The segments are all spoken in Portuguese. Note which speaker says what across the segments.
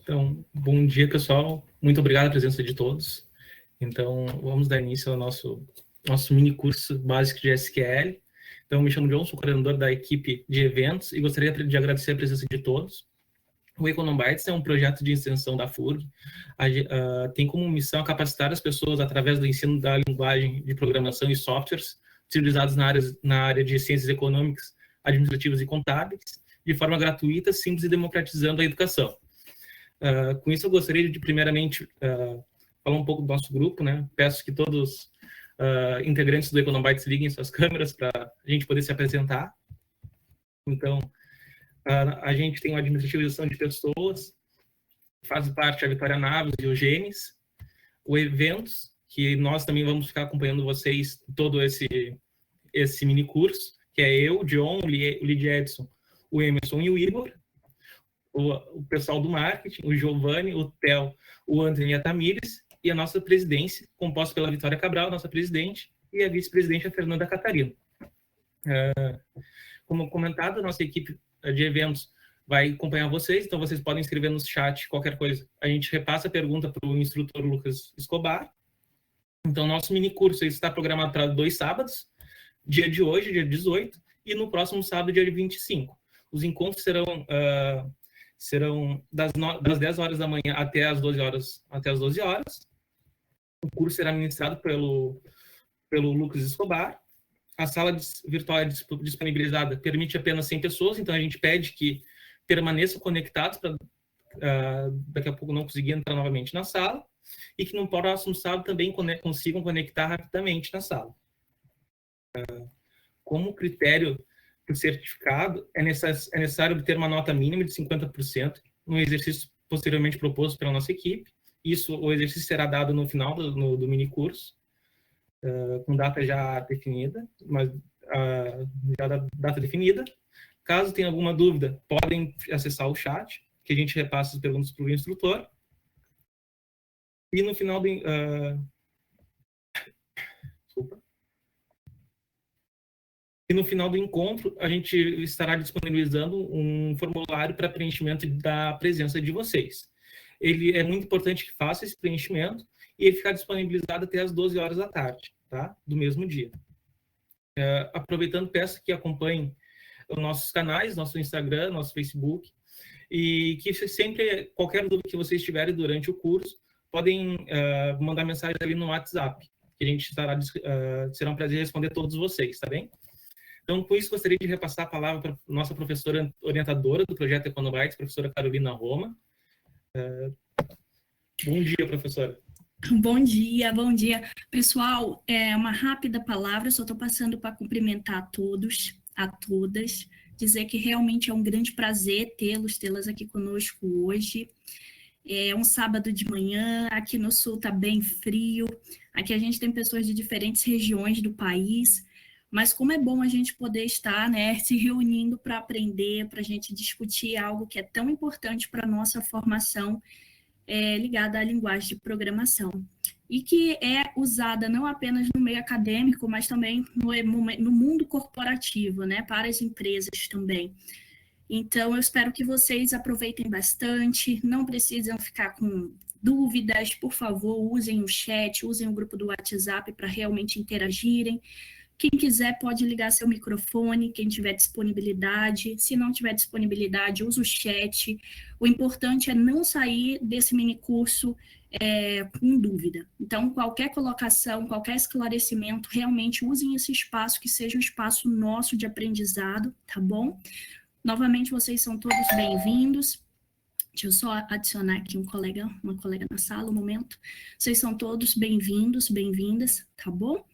Speaker 1: Então, bom dia, pessoal. Muito obrigado pela presença de todos. Então, vamos dar início ao nosso mini curso básico de SQL. Então, me chamo John, sou coordenador da equipe de eventos e gostaria de agradecer a presença de todos. O Econobytes é um projeto de extensão da FURG. Tem como missão capacitar as pessoas através do ensino da linguagem de programação e softwares utilizados na área de ciências econômicas, administrativas e contábeis, de forma gratuita, simples e democratizando a educação. Com isso, eu gostaria de, primeiramente, falar um pouco do nosso grupo, né? Peço que todos integrantes do Econobytes liguem suas câmeras para a gente poder se apresentar. Então, a gente tem uma administrativização de pessoas, faz parte a Vitória Naves e o Gênesis, o Eventos, que nós também vamos ficar acompanhando vocês todo esse mini curso, que é eu, o John, o Lid Edson, o Emerson e o Igor, o pessoal do marketing, o Giovanni, o Theo, o Anthony e a Tamires, e a nossa presidência, composta pela Vitória Cabral, nossa presidente, e a vice-presidente, a Fernanda Catarina. Como comentado, a nossa equipe de eventos vai acompanhar vocês, então vocês podem escrever no chat qualquer coisa. A gente repassa a pergunta para o instrutor Lucas Escobar. Então, nosso mini curso está programado para 2 sábados, dia de hoje, dia 18, e no próximo sábado, dia 25. Os encontros serão das 10 horas da manhã até as 12 horas. O curso será ministrado pelo Lucas Escobar. A sala virtual disponibilizada permite apenas 100 pessoas, então a gente pede que permaneçam conectados para daqui a pouco não conseguir entrar novamente na sala, e que no próximo sábado também consigam conectar rapidamente na sala. Como critério do certificado, é necessário obter uma nota mínima de 50% no exercício posteriormente proposto pela nossa equipe. O exercício será dado no final do mini curso, com data já definida, Caso tenha alguma dúvida, podem acessar o chat, que a gente repassa as perguntas para o instrutor. E no final do... E no final do encontro, a gente estará disponibilizando um formulário para preenchimento da presença de vocês. Ele é muito importante que faça esse preenchimento e ele ficar disponibilizado até as 12 horas da tarde, tá? Do mesmo dia. Aproveitando, peço que acompanhem os nossos canais, nosso Instagram, nosso Facebook, e que sempre, qualquer dúvida que vocês tiverem durante o curso, podem mandar mensagem ali no WhatsApp, que a gente será um prazer responder todos vocês, tá bem? Então, com isso, gostaria de repassar a palavra para a nossa professora orientadora do projeto Econobytes, professora Carolina Roma. Bom dia, professora.
Speaker 2: Bom dia, bom dia. Pessoal, uma rápida palavra, eu só estou passando para cumprimentar a todos, a todas, dizer que realmente é um grande prazer tê-las aqui conosco hoje. É um sábado de manhã, aqui no sul está bem frio, aqui a gente tem pessoas de diferentes regiões do país, mas como é bom a gente poder estar, né, se reunindo para aprender, para a gente discutir algo que é tão importante para a nossa formação ligada à linguagem de programação, e que é usada não apenas no meio acadêmico, mas também no mundo corporativo, né, para as empresas também. Então, eu espero que vocês aproveitem bastante, não precisam ficar com dúvidas, por favor, usem o chat, usem o grupo do WhatsApp para realmente interagirem. Quem quiser pode ligar seu microfone, quem tiver disponibilidade. Se não tiver disponibilidade, use o chat. O importante é não sair desse minicurso com dúvida. Então, qualquer colocação, qualquer esclarecimento, realmente usem esse espaço, que seja um espaço nosso de aprendizado, tá bom? Novamente, vocês são todos bem-vindos. Deixa eu só adicionar aqui uma colega na sala, um momento. Vocês são todos bem-vindos, bem-vindas, tá bom?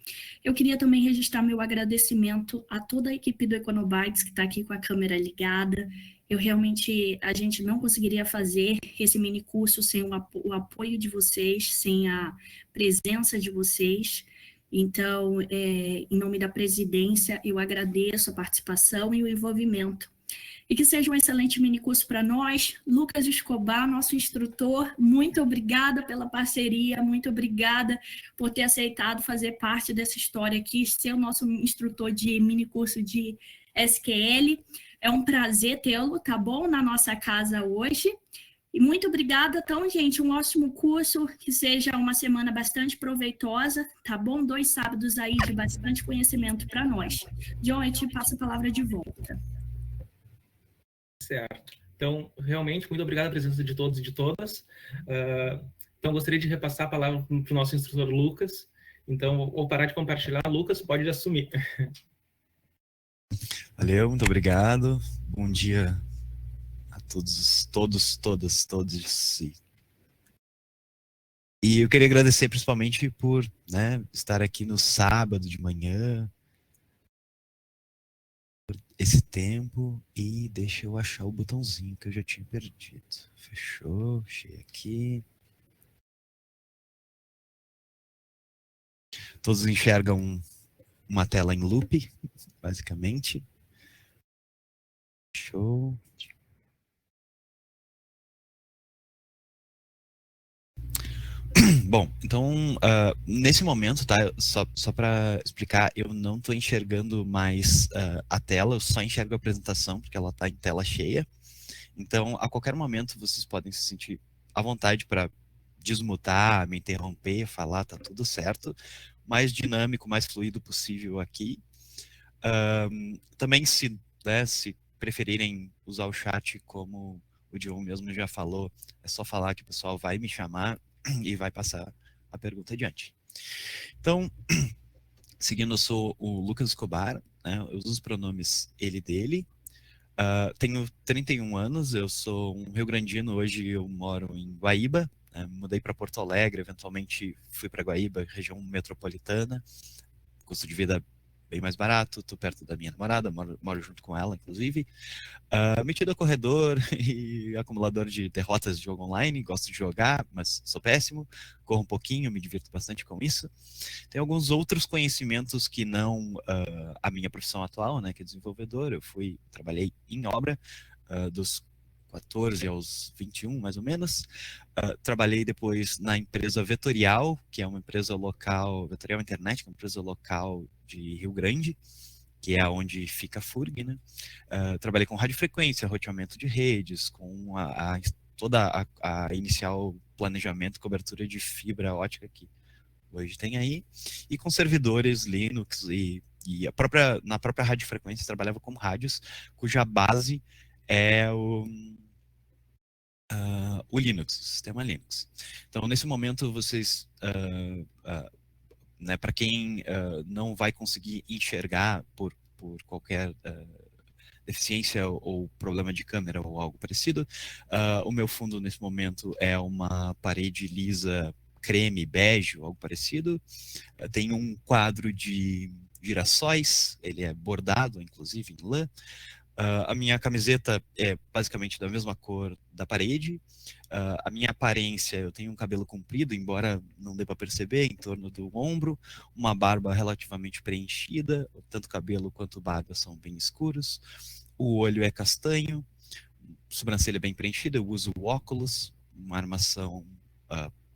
Speaker 2: Eu queria também registrar meu agradecimento a toda a equipe do Econobytes que está aqui com a câmera ligada. A gente não conseguiria fazer esse mini curso sem o apoio de vocês, sem a presença de vocês. Então, em nome da presidência, eu agradeço a participação e o envolvimento. E que seja um excelente minicurso para nós. Lucas Escobar, nosso instrutor, muito obrigada pela parceria, muito obrigada por ter aceitado fazer parte dessa história aqui, ser o nosso instrutor de minicurso de SQL. É um prazer tê-lo, tá bom? Na nossa casa hoje. E muito obrigada, então, gente, um ótimo curso, que seja uma semana bastante proveitosa, tá bom? 2 sábados aí de bastante conhecimento para nós. John, eu te passo a palavra de volta.
Speaker 1: Certo. Então, realmente, muito obrigado a presença de todos e de todas. Então, gostaria de repassar a palavra para o nosso instrutor Lucas. Então, vou parar de compartilhar. Lucas, pode assumir.
Speaker 3: Valeu, muito obrigado. Bom dia a todos, todas. E eu queria agradecer principalmente por, né, estar aqui no sábado de manhã, por esse tempo, e deixa eu achar o botãozinho que eu já tinha perdido. Fechou, achei aqui. Todos enxergam uma tela em loop, basicamente. Show. Bom, então, nesse momento, tá, só para explicar, eu não estou enxergando mais a tela, eu só enxergo a apresentação, porque ela está em tela cheia. Então, a qualquer momento, vocês podem se sentir à vontade para desmutar, me interromper, falar, tá tudo certo. Mais dinâmico, mais fluido possível aqui. Também, se preferirem usar o chat, como o John mesmo já falou, é só falar que o pessoal vai me chamar e vai passar a pergunta adiante. Então, seguindo, eu sou o Lucas Escobar, né? Eu uso os pronomes ele, dele. Tenho 31 anos, eu sou um rio-grandino, hoje eu moro em Guaíba, né? Mudei para Porto Alegre, eventualmente fui para Guaíba, região metropolitana, custo de vida bem mais barato, estou perto da minha namorada, moro junto com ela, inclusive. Metido a corredor e acumulador de derrotas de jogo online, gosto de jogar, mas sou péssimo, corro um pouquinho, me divirto bastante com isso. Tem alguns outros conhecimentos que não a minha profissão atual, né, que é desenvolvedor. Eu trabalhei em obra dos 14 aos 21, mais ou menos. Trabalhei depois na empresa Vetorial, que é uma empresa local, Vetorial Internet, que é uma empresa local de Rio Grande, que é onde fica a FURG, né? Trabalhei com radiofrequência, roteamento de redes, com toda a inicial planejamento e cobertura de fibra ótica que hoje tem aí, e com servidores Linux na própria radiofrequência trabalhava com rádios, cuja base é o Linux, o sistema Linux. Então, nesse momento, vocês, né, para quem não vai conseguir enxergar por qualquer deficiência ou problema de câmera ou algo parecido, o meu fundo nesse momento é uma parede lisa creme, bege, algo parecido. Tem um quadro de girassóis, ele é bordado, inclusive, em lã. A minha camiseta é basicamente da mesma cor da parede. A minha aparência, eu tenho um cabelo comprido, embora não dê para perceber, em torno do ombro, uma barba relativamente preenchida, tanto cabelo quanto barba são bem escuros, o olho é castanho, sobrancelha bem preenchida, eu uso óculos, uma armação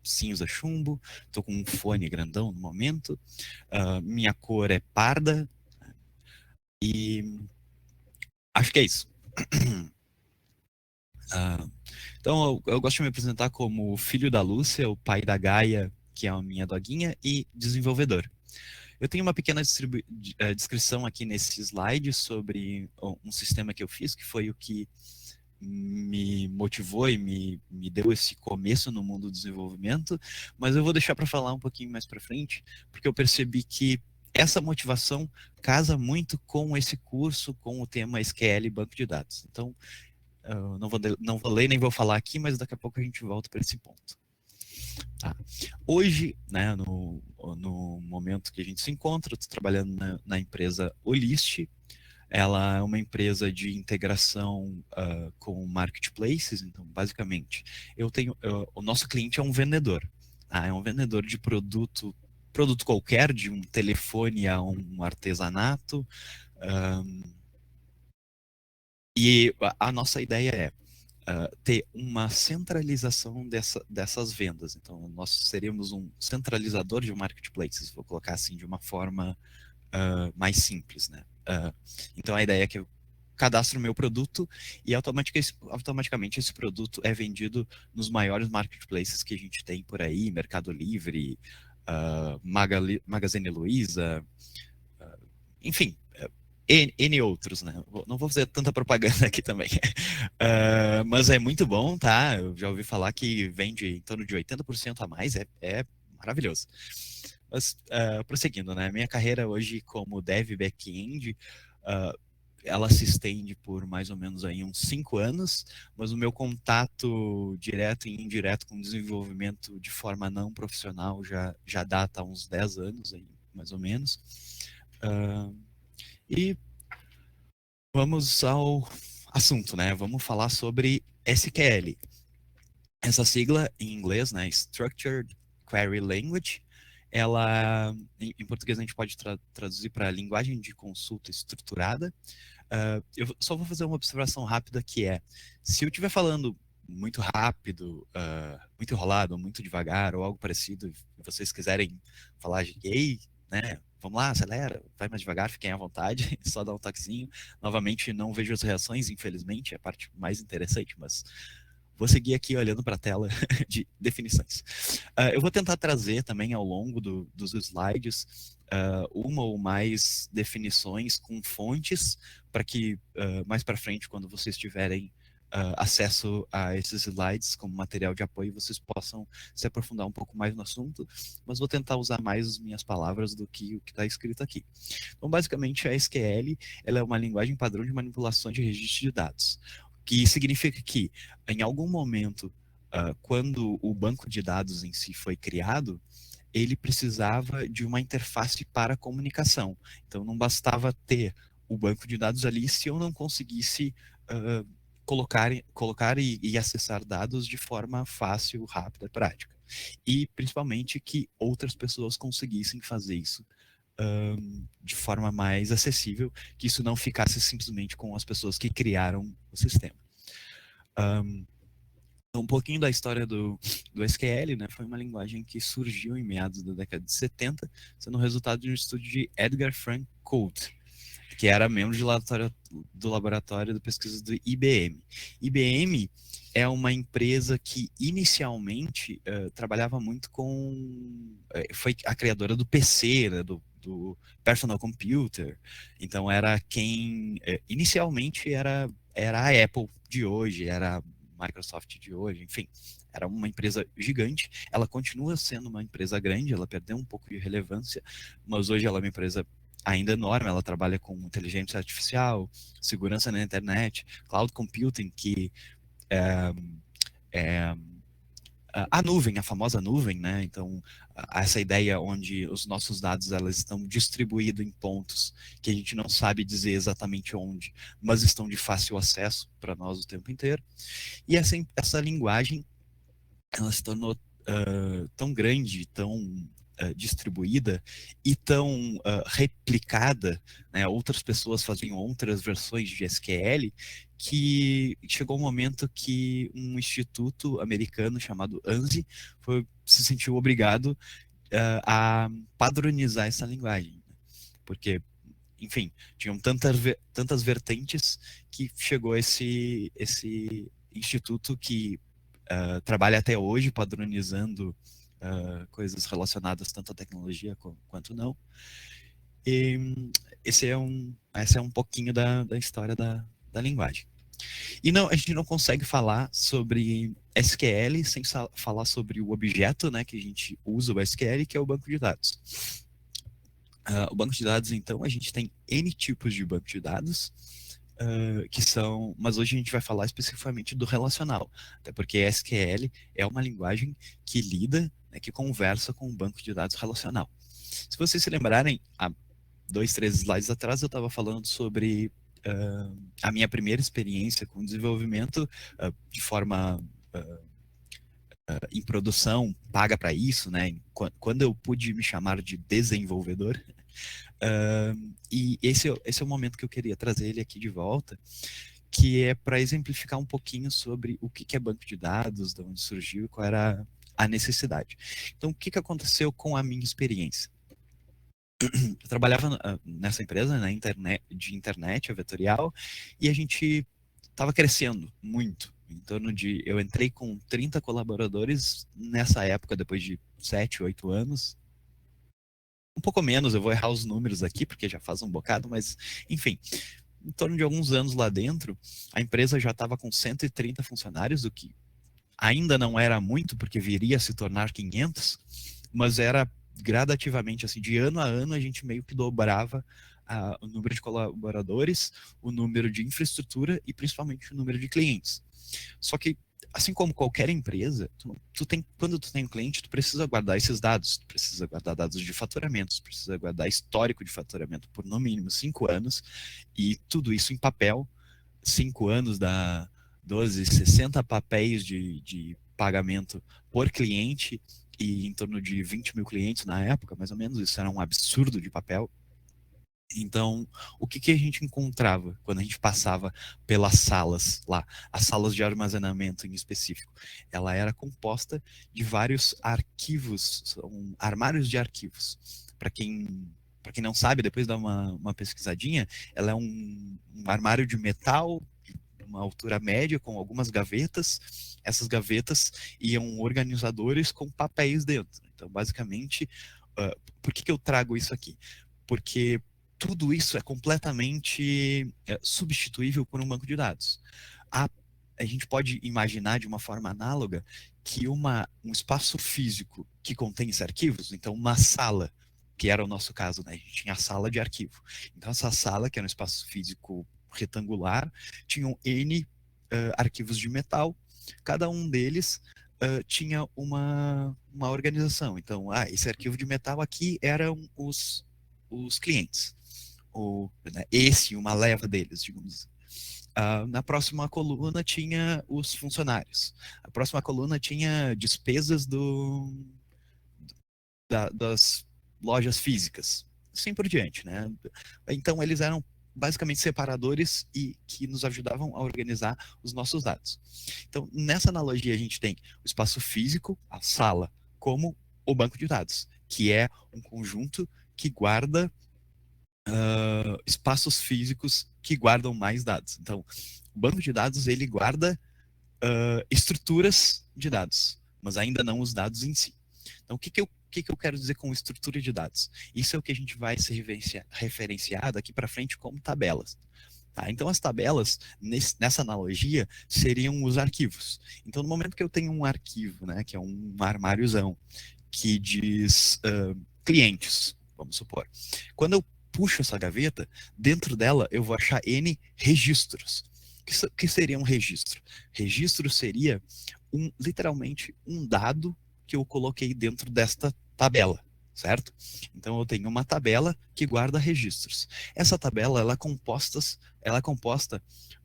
Speaker 3: cinza chumbo, estou com um fone grandão no momento, minha cor é parda, e acho que é isso. Então, eu gosto de me apresentar como filho da Lúcia, o pai da Gaia, que é a minha doguinha, e desenvolvedor. Eu tenho uma pequena descrição aqui nesse slide sobre um sistema que eu fiz, que foi o que me motivou e me deu esse começo no mundo do desenvolvimento, mas eu vou deixar para falar um pouquinho mais para frente, porque eu percebi que essa motivação casa muito com esse curso, com o tema SQL e banco de dados. Então, não vou ler nem vou falar aqui, mas daqui a pouco a gente volta para esse ponto. Tá. Hoje, né, no momento que a gente se encontra, estou trabalhando na empresa Olist. Ela é uma empresa de integração com marketplaces. Então, basicamente, o nosso cliente é um vendedor. É um vendedor de produto qualquer, de um telefone a um artesanato. E a nossa ideia é ter uma centralização dessas vendas. Então, nós seríamos um centralizador de marketplaces, vou colocar assim de uma forma mais simples, né? Então, a ideia é que cadastro o meu produto e automaticamente esse produto é vendido nos maiores marketplaces que a gente tem por aí, Mercado Livre, Magazine Luiza, enfim, N outros, né? Não vou fazer tanta propaganda aqui também. Mas é muito bom, tá? Eu já ouvi falar que vende em torno de 80% a mais, é maravilhoso. Mas, prosseguindo, né? Minha carreira hoje como dev back-end, ela se estende por mais ou menos aí uns 5 anos, mas o meu contato direto e indireto com desenvolvimento de forma não profissional já data há uns 10 anos, aí, mais ou menos. E vamos ao assunto, né? Vamos falar sobre SQL. Essa sigla em inglês, né? Structured Query Language. Ela, em português, a gente pode traduzir para linguagem de consulta estruturada. Eu só vou fazer uma observação rápida que se eu estiver falando muito rápido, muito enrolado, muito devagar ou algo parecido, e vocês quiserem falar de ei, né? Vamos lá, acelera, vai mais devagar, fiquem à vontade, só dá um toquezinho. Novamente, não vejo as reações, infelizmente, é a parte mais interessante, mas vou seguir aqui olhando para a tela de definições. Eu vou tentar trazer também ao longo dos slides uma ou mais definições com fontes para que mais para frente, quando vocês tiverem acesso a esses slides como material de apoio, vocês possam se aprofundar um pouco mais no assunto, mas vou tentar usar mais as minhas palavras do que o que está escrito aqui. Então, basicamente, a SQL ela é uma linguagem padrão de manipulação de registro de dados, que significa que, em algum momento, quando o banco de dados em si foi criado, ele precisava de uma interface para comunicação. Então, não bastava ter o banco de dados ali se eu não conseguisse colocar e acessar dados de forma fácil, rápida e prática. E, principalmente, que outras pessoas conseguissem fazer isso de forma mais acessível, que isso não ficasse simplesmente com as pessoas que criaram o sistema. Um pouquinho da história do SQL, né, foi uma linguagem que surgiu em meados da década de 70, sendo resultado de um estudo de Edgar Frank Colt, que era membro do laboratório de pesquisa do IBM. IBM é uma empresa que inicialmente trabalhava muito foi a criadora do PC, né, do Personal Computer. Então era inicialmente era a Apple de hoje, era a Microsoft de hoje, enfim. Era uma empresa gigante, ela continua sendo uma empresa grande, ela perdeu um pouco de relevância, mas hoje ela é uma empresa ainda enorme, ela trabalha com inteligência artificial, segurança na internet, cloud computing, que a nuvem, a famosa nuvem, né? Então, essa ideia onde os nossos dados elas estão distribuídos em pontos que a gente não sabe dizer exatamente onde, mas estão de fácil acesso para nós o tempo inteiro. E essa linguagem, ela se tornou tão grande, tão distribuída e tão replicada, né? Outras pessoas faziam outras versões de SQL, que chegou um momento que um instituto americano chamado ANSI se sentiu obrigado a padronizar essa linguagem, porque, enfim, tinham tantas vertentes que chegou esse instituto que trabalha até hoje padronizando coisas relacionadas tanto à tecnologia quanto não. E essa é um pouquinho da história da linguagem. E a gente não consegue falar sobre SQL sem falar sobre o objeto, né, que a gente usa o SQL, que é o banco de dados. O banco de dados, então, a gente tem N tipos de banco de dados, mas hoje a gente vai falar especificamente do relacional, até porque SQL é uma linguagem que lida, né, que conversa com um banco de dados relacional. Se vocês se lembrarem, há 2, 3 slides atrás eu estava falando sobre a minha primeira experiência com desenvolvimento de forma em produção, paga para isso, né? Quando eu pude me chamar de desenvolvedor. E esse é o momento que eu queria trazer ele aqui de volta, que é para exemplificar um pouquinho sobre o que é banco de dados, de onde surgiu e qual era a necessidade. Então, o que aconteceu com a minha experiência? eu trabalhava nessa empresa, né, de internet, a Vetorial, e a gente estava crescendo muito. Em torno de, eu entrei com 30 colaboradores nessa época, depois de 7, 8 anos. Um pouco menos, eu vou errar os números aqui, porque já faz um bocado, mas, enfim, em torno de alguns anos lá dentro, a empresa já estava com 130 funcionários, o que ainda não era muito, porque viria a se tornar 500, mas era gradativamente, assim, de ano a ano, a gente meio que dobrava o número de colaboradores, o número de infraestrutura e principalmente o número de clientes. Só que, assim como qualquer empresa, quando tu tem um cliente, tu precisa guardar esses dados, tu precisa guardar dados de faturamento, tu precisa guardar histórico de faturamento por no mínimo 5 anos, e tudo isso em papel. 5 anos dá 12, 60 papéis de pagamento por cliente, e em torno de 20 mil clientes na época, mais ou menos. Isso era um absurdo de papel. Então, o que a gente encontrava quando a gente passava pelas salas lá, as salas de armazenamento em específico? Ela era composta de vários arquivos, são armários de arquivos. Para quem não sabe, depois dá uma pesquisadinha, ela é um armário de metal, uma altura média, com algumas gavetas. Essas gavetas iam organizadores com papéis dentro. Então, basicamente, por que eu trago isso aqui? Porque tudo isso é completamente substituível por um banco de dados. A gente pode imaginar de uma forma análoga que um espaço físico que contém esses arquivos, então uma sala, que era o nosso caso, né? A gente tinha a sala de arquivo. Então essa sala, que era um espaço físico retangular, tinham N arquivos de metal, cada um deles tinha uma organização. Então, esse arquivo de metal aqui eram os clientes. Né, esse, uma leva deles, digamos assim. Na próxima coluna tinha os funcionários. A próxima coluna tinha despesas das lojas físicas. Assim por diante, né? Então, eles eram basicamente separadores e que nos ajudavam a organizar os nossos dados. Então, nessa analogia, a gente tem o espaço físico, a sala, como o banco de dados, que é um conjunto que guarda espaços físicos que guardam mais dados. Então, o banco de dados, ele guarda estruturas de dados, mas ainda não os dados em si. Então, o que eu quero dizer com estrutura de dados? Isso é o que a gente vai se referenciar daqui para frente como tabelas. Tá? Então, as tabelas, nessa analogia, seriam os arquivos. Então, no momento que eu tenho um arquivo, né, que é um armáriozão, que diz clientes, vamos supor. Quando eu puxo essa gaveta, dentro dela eu vou achar N registros. O que seria um registro? Registro seria literalmente um dado que eu coloquei dentro desta tabela, certo? Então eu tenho uma tabela que guarda registros. Essa tabela ela é composta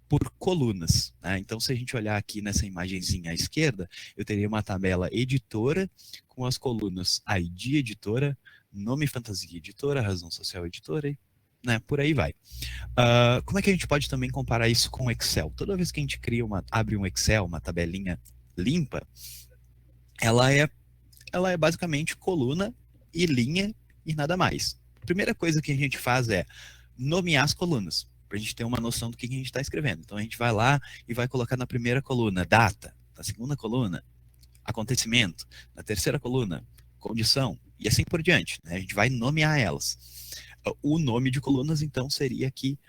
Speaker 3: por colunas, né? Então, se a gente olhar aqui nessa imagenzinha à esquerda, eu teria uma tabela editora com as colunas ID editora, nome fantasia editora, razão social editora, e, né, por aí vai. Como é que a gente pode também comparar isso com o Excel? Toda vez que a gente abre um Excel, uma tabelinha limpa, ela é basicamente coluna e linha e nada mais. A primeira coisa que a gente faz é nomear as colunas, para a gente ter uma noção do que a gente está escrevendo. Então a gente vai lá e vai colocar na primeira coluna data, na segunda coluna acontecimento, na terceira coluna condição, e assim por diante, né? A gente vai nomear elas. O nome de colunas, então, seria aqui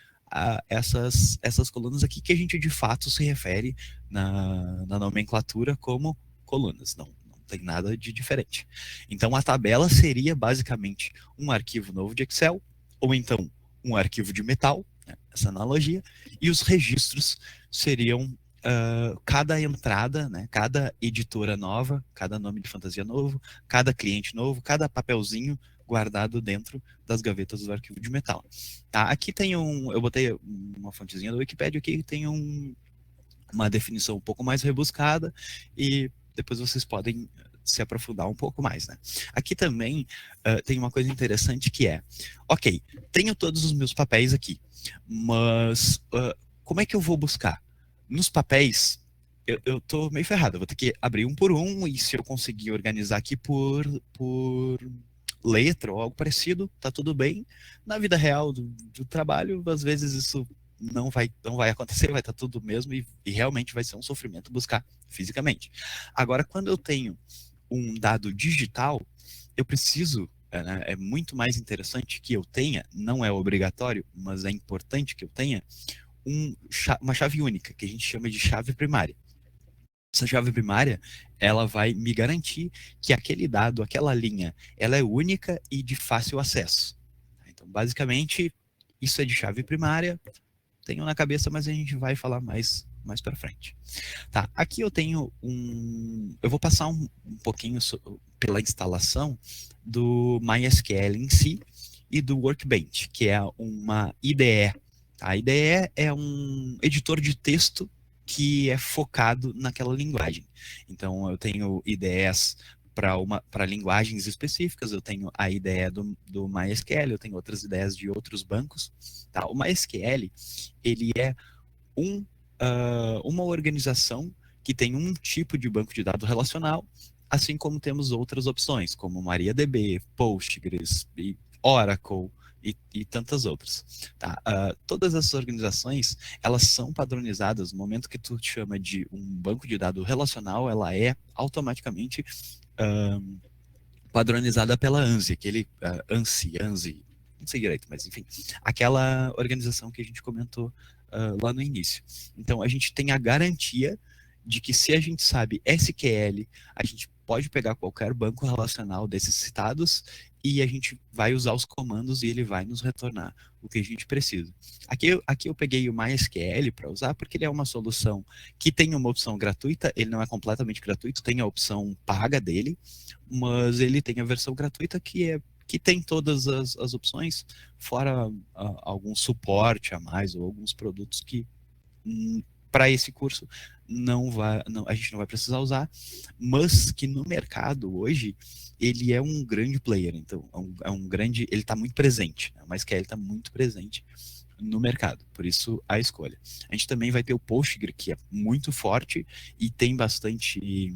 Speaker 3: essas colunas aqui que a gente de fato se refere na nomenclatura como colunas, não tem nada de diferente. Então a tabela seria basicamente um arquivo novo de Excel, ou então um arquivo de metal, né, essa analogia, e os registros seriam cada entrada, né, cada editora nova, cada nome de fantasia novo, cada cliente novo, cada papelzinho guardado dentro das gavetas do arquivo de metal. Tá? Aqui tem eu botei uma fontezinha do Wikipedia, aqui tem uma definição um pouco mais rebuscada, e depois vocês podem se aprofundar um pouco mais, né? Aqui também tem uma coisa interessante que é, ok, tenho todos os meus papéis aqui, mas como é que eu vou buscar? Nos papéis, eu tô meio ferrado, eu vou ter que abrir um por um, e se eu conseguir organizar aqui por letra ou algo parecido, tá tudo bem. Na vida real do trabalho, às vezes isso não vai acontecer, vai estar tudo mesmo e realmente vai ser um sofrimento buscar fisicamente. Agora, quando eu tenho um dado digital, eu preciso, né, é muito mais interessante que eu tenha, não é obrigatório, mas é importante que eu tenha uma chave única, que a gente chama de chave primária. Essa chave primária, ela vai me garantir que aquele dado, aquela linha, ela é única e de fácil acesso. Então, basicamente, isso é de chave primária, tenho na cabeça, mas a gente vai falar mais para frente. Tá, aqui eu tenho eu vou passar um pouquinho pela instalação do MySQL em si e do Workbench, que é uma IDE. A IDE é um editor de texto que é focado naquela linguagem. Então, eu tenho IDEs para linguagens específicas, eu tenho a IDE do MySQL, eu tenho outras ideias de outros bancos. Tá? O MySQL, ele é uma organização que tem um tipo de banco de dados relacional, assim como temos outras opções, como MariaDB, Postgres, Oracle, e tantas outras. Tá? Todas essas organizações, elas são padronizadas no momento que tu chama de um banco de dados relacional, ela é automaticamente padronizada pela ANSI, aquele ANSI, não sei direito, mas enfim, aquela organização que a gente comentou lá no início. Então, a gente tem a garantia de que se a gente sabe SQL, a gente pode pegar qualquer banco relacional desses citados e a gente vai usar os comandos e ele vai nos retornar o que a gente precisa. Aqui eu peguei o MySQL para usar porque ele é uma solução que tem uma opção gratuita, ele não é completamente gratuito, tem a opção paga dele, mas ele tem a versão gratuita que tem todas as opções, fora algum suporte a mais ou alguns produtos que para esse curso a gente não vai precisar usar, mas que no mercado hoje ele é um grande player, então ele está muito presente, né? O MySQL está muito presente no mercado, por isso a escolha. A gente também vai ter o Postgre, que é muito forte e tem bastante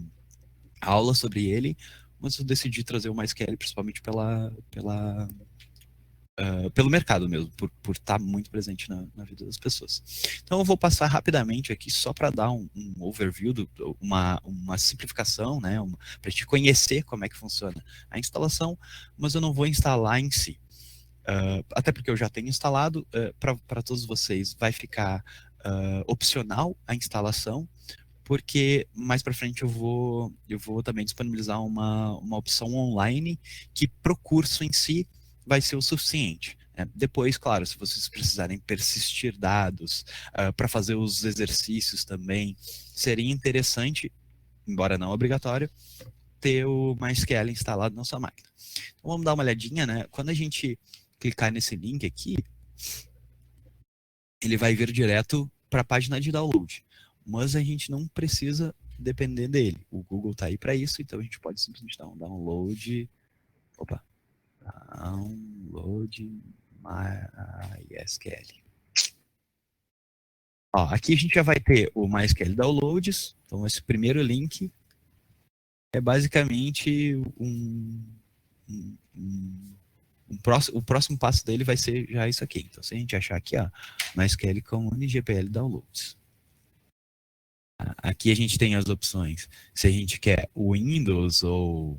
Speaker 3: aula sobre ele, mas eu decidi trazer o MySQL principalmente pelo mercado mesmo, por estar muito presente na vida das pessoas. Então eu vou passar rapidamente aqui só para dar um overview, uma simplificação, né, para a gente conhecer como é que funciona a instalação, mas eu não vou instalar em si. Até porque eu já tenho instalado, para todos vocês vai ficar opcional a instalação, porque mais para frente eu vou também disponibilizar uma opção online que para o curso em si vai ser o suficiente. Né? Depois, claro, se vocês precisarem persistir dados para fazer os exercícios também, seria interessante, embora não obrigatório, ter o MySQL instalado na sua máquina. Então vamos dar uma olhadinha, né? Quando a gente clicar nesse link aqui, ele vai vir direto para a página de download. Mas a gente não precisa depender dele. O Google está aí para isso, então a gente pode simplesmente dar um download. Opa! Download MySQL. Ó, aqui a gente já vai ter o MySQL Downloads. Então esse primeiro link é basicamente o próximo passo dele vai ser já isso aqui. Então se a gente achar aqui, ó, MySQL Command GPL Downloads. Aqui a gente tem as opções, se a gente quer Windows ou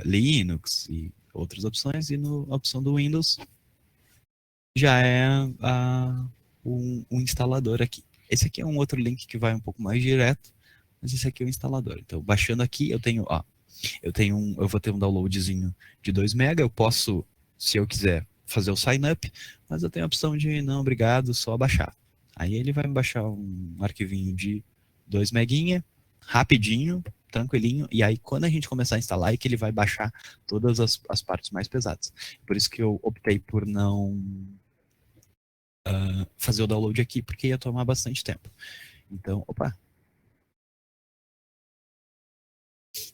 Speaker 3: Linux e outras opções, e na opção do Windows já é um instalador aqui. Esse aqui é um outro link que vai um pouco mais direto, mas esse aqui é o instalador. Então, baixando aqui, eu vou ter um downloadzinho de 2 MB, eu posso, se eu quiser, fazer o sign up, mas eu tenho a opção de não, obrigado, só baixar. Aí ele vai me baixar um arquivinho de 2 meguinha, rapidinho, tranquilinho, e aí quando a gente começar a instalar é que ele vai baixar todas as partes mais pesadas. Por isso que eu optei por não fazer o download aqui, porque ia tomar bastante tempo. Então,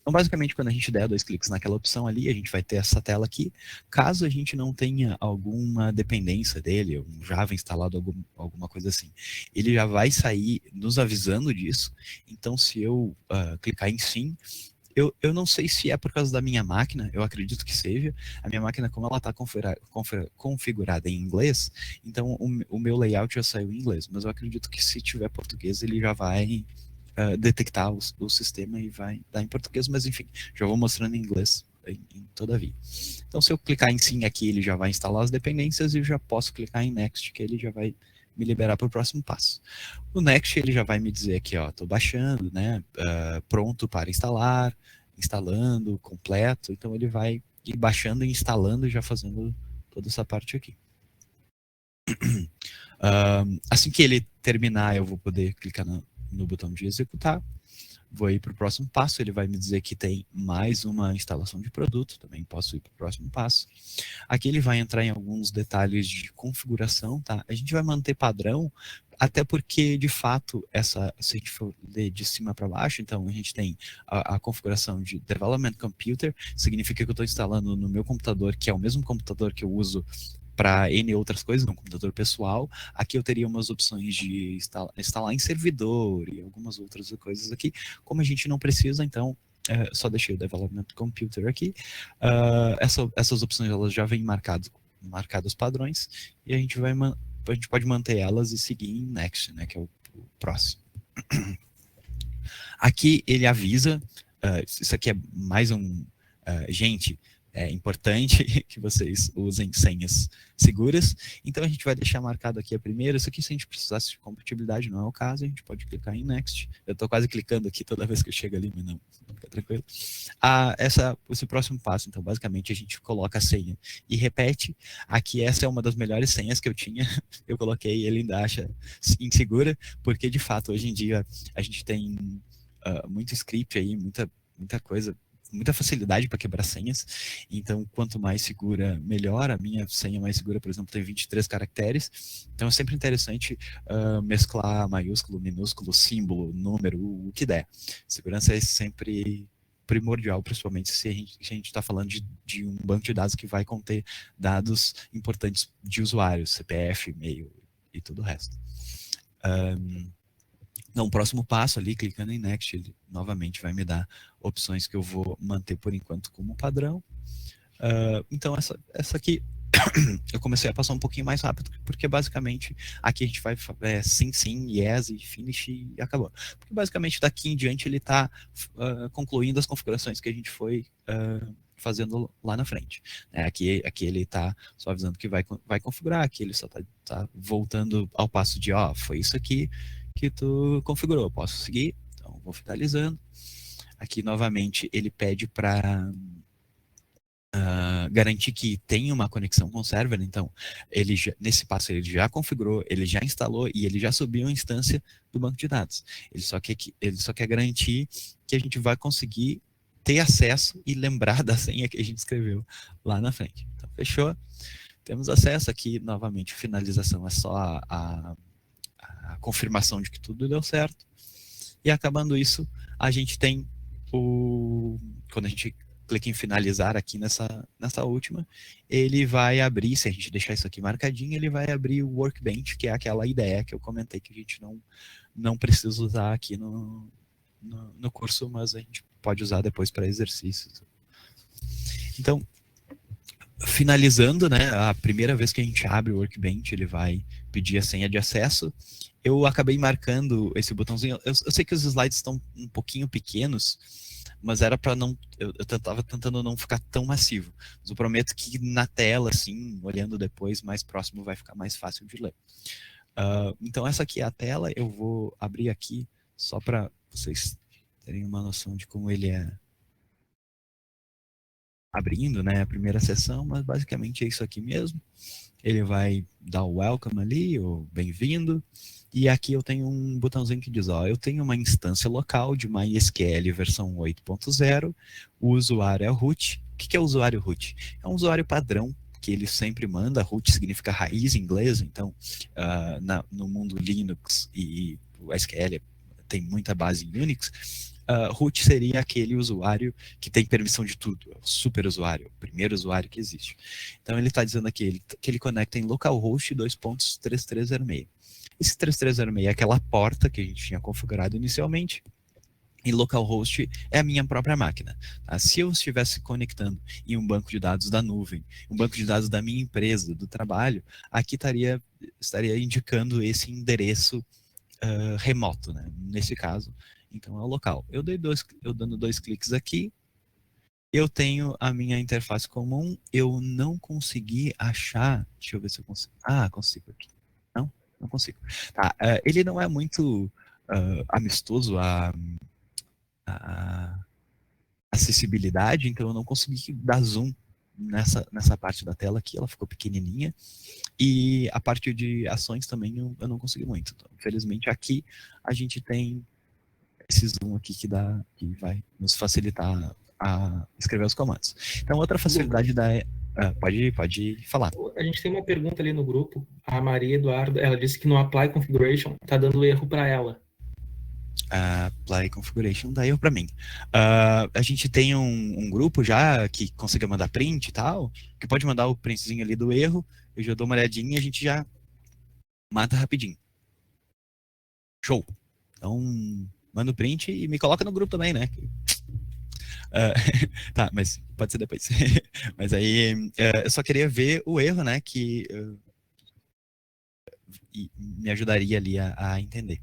Speaker 3: Então, basicamente, quando a gente der 2 cliques naquela opção ali, a gente vai ter essa tela aqui. Caso a gente não tenha alguma dependência dele, um Java instalado, alguma coisa assim, ele já vai sair nos avisando disso. Então, se eu clicar em sim, Eu não sei se é por causa da minha máquina, eu acredito que seja. A minha máquina, como ela está configurada em inglês, então o meu layout já saiu em inglês. Mas eu acredito que se tiver português, ele já vai detectar o sistema e vai dar em português. Mas enfim, já vou mostrando em inglês todavia. Então se eu clicar em sim aqui, ele já vai instalar as dependências e eu já posso clicar em next, que ele já vai me liberar para o próximo passo. O Next, ele já vai me dizer aqui, ó, estou baixando, né, pronto para instalar, instalando, completo, então ele vai ir baixando e instalando, já fazendo toda essa parte aqui. Assim que ele terminar, eu vou poder clicar no botão de executar, vou ir para o próximo passo, ele vai me dizer que tem mais uma instalação de produto, também posso ir para o próximo passo. Aqui ele vai entrar em alguns detalhes de configuração, tá? A gente vai manter padrão, até porque, de fato, se a gente for ler de cima para baixo, então a gente tem a configuração de Development Computer, significa que eu estou instalando no meu computador, que é o mesmo computador que eu uso para N outras coisas, no computador pessoal. Aqui eu teria umas opções de instalar em servidor e algumas outras coisas aqui. Como a gente não precisa, então só deixei o Development Computer aqui. Essas opções elas já vêm marcadas padrões e a gente pode manter elas e seguir em Next, né, que é o próximo. Aqui ele avisa, isso aqui é mais um... gente, é importante que vocês usem senhas seguras. Então a gente vai deixar marcado aqui a primeira. Isso aqui, se a gente precisasse de compatibilidade, não é o caso, a gente pode clicar em Next. Eu estou quase clicando aqui toda vez que eu chego ali, mas não, fica tranquilo. Esse próximo passo, então, basicamente a gente coloca a senha e repete. Aqui essa é uma das melhores senhas que eu tinha. Eu coloquei e ele ainda acha insegura, porque de fato hoje em dia a gente tem muito script aí, muita coisa, muita facilidade para quebrar senhas, então quanto mais segura, melhor. A minha senha mais segura, por exemplo, tem 23 caracteres, então é sempre interessante mesclar maiúsculo, minúsculo, símbolo, número, o que der. Segurança é sempre primordial, principalmente se a gente está falando de um banco de dados que vai conter dados importantes de usuários, CPF, e-mail e tudo o resto. Não, o próximo passo ali, clicando em Next, ele novamente vai me dar opções que eu vou manter por enquanto como padrão. Então essa aqui eu comecei a passar um pouquinho mais rápido, porque basicamente aqui a gente vai sim, yes e finish e acabou. Porque basicamente daqui em diante ele está concluindo as configurações que a gente foi fazendo lá na frente. Aqui ele está só avisando que vai configurar, aqui ele só está voltando ao passo de, foi isso aqui que tu configurou, posso seguir, então vou finalizando. Aqui novamente ele pede para garantir que tem uma conexão com o server, então nesse passo ele já configurou, ele já instalou e ele já subiu a instância do banco de dados. Ele só quer garantir que a gente vai conseguir ter acesso e lembrar da senha que a gente escreveu lá na frente. Então fechou, temos acesso aqui, novamente finalização é só a confirmação de que tudo deu certo. E acabando isso, a gente tem quando a gente clica em finalizar aqui nessa última, ele vai abrir, se a gente deixar isso aqui marcadinho, ele vai abrir o Workbench, que é aquela ideia que eu comentei que a gente não precisa usar aqui no curso, mas a gente pode usar depois para exercícios. Então, finalizando, né, a primeira vez que a gente abre o Workbench, ele vai pedir a senha de acesso. Eu acabei marcando esse botãozinho. Eu sei que os slides estão um pouquinho pequenos, mas era para não... Eu estava tentando não ficar tão massivo. Mas eu prometo que na tela, assim, olhando depois, mais próximo, vai ficar mais fácil de ler. Então essa aqui é a tela. Eu vou abrir aqui só para vocês terem uma noção de como ele é abrindo, né, a primeira sessão, mas basicamente é isso aqui mesmo. Ele vai dar o welcome ali, o bem-vindo, e aqui eu tenho um botãozinho que diz, eu tenho uma instância local de MySQL versão 8.0, o usuário é root. O que é o usuário root? É um usuário padrão que ele sempre manda. Root significa raiz em inglês, então no mundo Linux e o SQL tem muita base em Unix. Root seria aquele usuário que tem permissão de tudo, é o super usuário, o primeiro usuário que existe. Então ele está dizendo aqui que ele conecta em localhost 2.3306. Esse 3306 é aquela porta que a gente tinha configurado inicialmente, E localhost é a minha própria máquina. Tá? Se eu estivesse conectando em um banco de dados da nuvem, um banco de dados da minha empresa, do trabalho, aqui estaria indicando esse endereço remoto, né? Nesse caso, então é o local. Eu dando 2 cliques aqui, eu tenho a minha interface comum, eu não consegui achar, deixa eu ver se eu consigo. Ah, consigo aqui. Não consigo. Tá, ele não é muito amistoso a acessibilidade, então eu não consegui dar zoom nessa parte da tela aqui, ela ficou pequenininha. E a parte de ações também eu não consegui muito. Então, infelizmente aqui a gente tem esse zoom aqui que vai nos facilitar a escrever os comandos. Então outra facilidade pode falar.
Speaker 1: A gente tem uma pergunta ali no grupo, a Maria Eduardo, ela disse que no Apply Configuration tá dando erro para ela.
Speaker 3: Apply Configuration dá erro para mim. A gente tem um grupo já que consiga mandar print e tal, que pode mandar o printzinho ali do erro, eu já dou uma olhadinha e a gente já mata rapidinho. Show! Então, manda o print e me coloca no grupo também, né? Tá, mas pode ser depois. Mas aí, eu só queria ver o erro, né? Que me ajudaria ali a entender.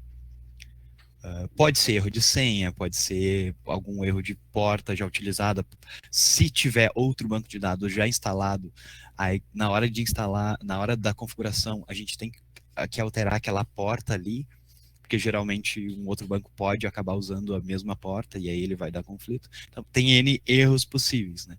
Speaker 3: Pode ser erro de senha, pode ser algum erro de porta já utilizada. Se tiver outro banco de dados já instalado, aí na hora de instalar, na hora da configuração, a gente tem que alterar aquela porta ali, porque geralmente um outro banco pode acabar usando a mesma porta e aí ele vai dar conflito. Então tem N erros possíveis, né?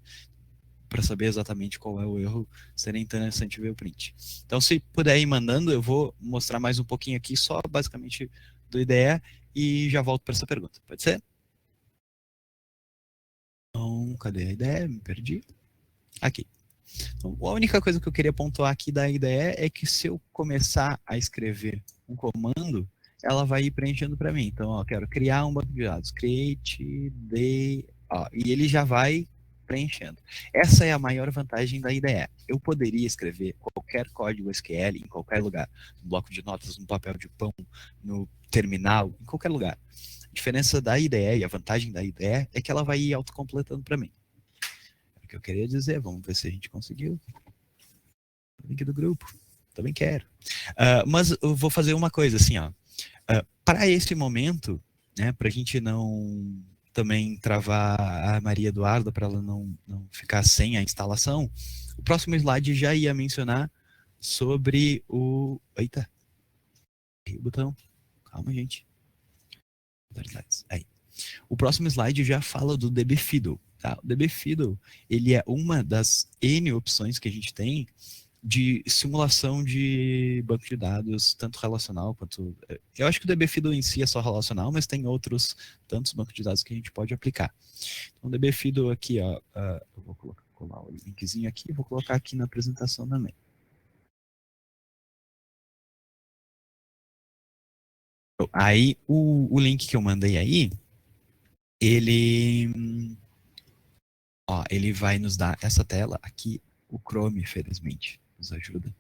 Speaker 3: Para saber exatamente qual é o erro, seria interessante ver o print. Então, se puder ir mandando, eu vou mostrar mais um pouquinho aqui, só basicamente do IDE, e já volto para essa pergunta. Pode ser? Então, cadê a IDE? Me perdi. Aqui. Então, a única coisa que eu queria pontuar aqui da IDE é que se eu começar a escrever um comando, ela vai ir preenchendo para mim. Então, ó, quero criar um banco de dados. Create, e ele já vai preenchendo. Essa é a maior vantagem da IDE. Eu poderia escrever qualquer código SQL em qualquer lugar. No bloco de notas, no papel de pão, no terminal, em qualquer lugar. A diferença da IDE e a vantagem da IDE é que ela vai ir autocompletando para mim. É o que eu queria dizer. Vamos ver se a gente conseguiu. Link do grupo. Também quero. Mas eu vou fazer uma coisa assim, ó. Para esse momento, né, para a gente não também travar a Maria Eduarda, para ela não ficar sem a instalação, o próximo slide já ia mencionar sobre o... Eita! Aí o botão. Calma, gente. Aí. O próximo slide já fala do dbFiddle. Tá? O dbFiddle, ele é uma das N opções que a gente tem de simulação de banco de dados, tanto relacional quanto... Eu acho que o dbFiddle em si é só relacional, mas tem outros tantos bancos de dados que a gente pode aplicar. Então, o dbFiddle aqui, ó, eu vou colar o linkzinho aqui e vou colocar aqui na apresentação também. Aí, o link que eu mandei aí, ele vai nos dar essa tela aqui, o Chrome, infelizmente, nos ajuda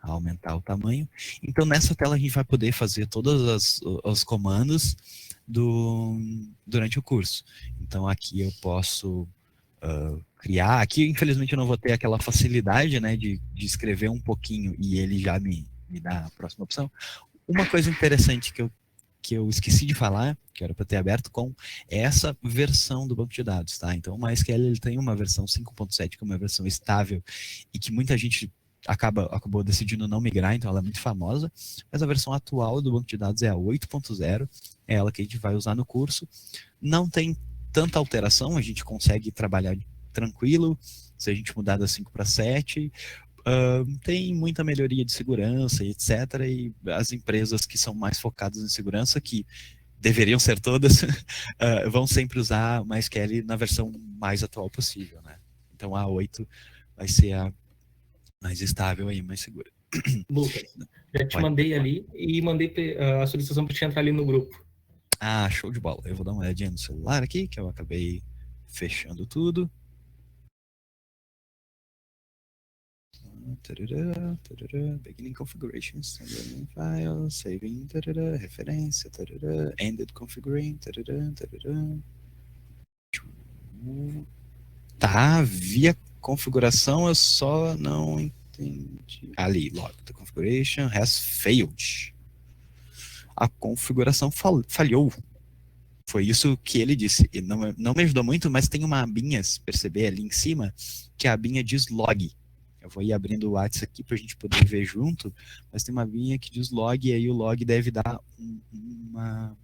Speaker 3: a aumentar o tamanho. Então, nessa tela a gente vai poder fazer todos os comandos durante o curso. Então, aqui eu posso criar. Aqui, infelizmente, eu não vou ter aquela facilidade, né, de escrever um pouquinho e ele já me dá a próxima opção. Uma coisa interessante que eu esqueci de falar, que era para ter aberto com, é essa versão do banco de dados, tá? Então, o MySQL ele tem uma versão 5.7, que é uma versão estável e que muita gente acabou decidindo não migrar, então ela é muito famosa, mas a versão atual do banco de dados é a 8.0, é ela que a gente vai usar no curso. Não tem tanta alteração, a gente consegue trabalhar tranquilo, se a gente mudar da 5 para 7, tem muita melhoria de segurança, etc. E as empresas que são mais focadas em segurança, que deveriam ser todas, vão sempre usar MySQL na versão mais atual possível, né? Então a 8 vai ser a mais estável e mais segura.
Speaker 1: Lucas, já te mandei ali e mandei a solicitação para te entrar ali no grupo.
Speaker 3: Ah, show de bola. Eu vou dar uma olhadinha no celular aqui, que eu acabei fechando tudo. Beginning configuration, saving file, saving, referência, ended configuring, tá, via configuração eu só não entendi. Ali, log, the configuration has failed. A configuração falhou. Foi isso que ele disse. E não me ajudou muito, mas tem uma abinha, se perceber ali em cima, que a abinha diz log. Eu vou ir abrindo o WhatsApp aqui para a gente poder ver junto, mas tem uma abinha que diz log, e aí o log deve dar uma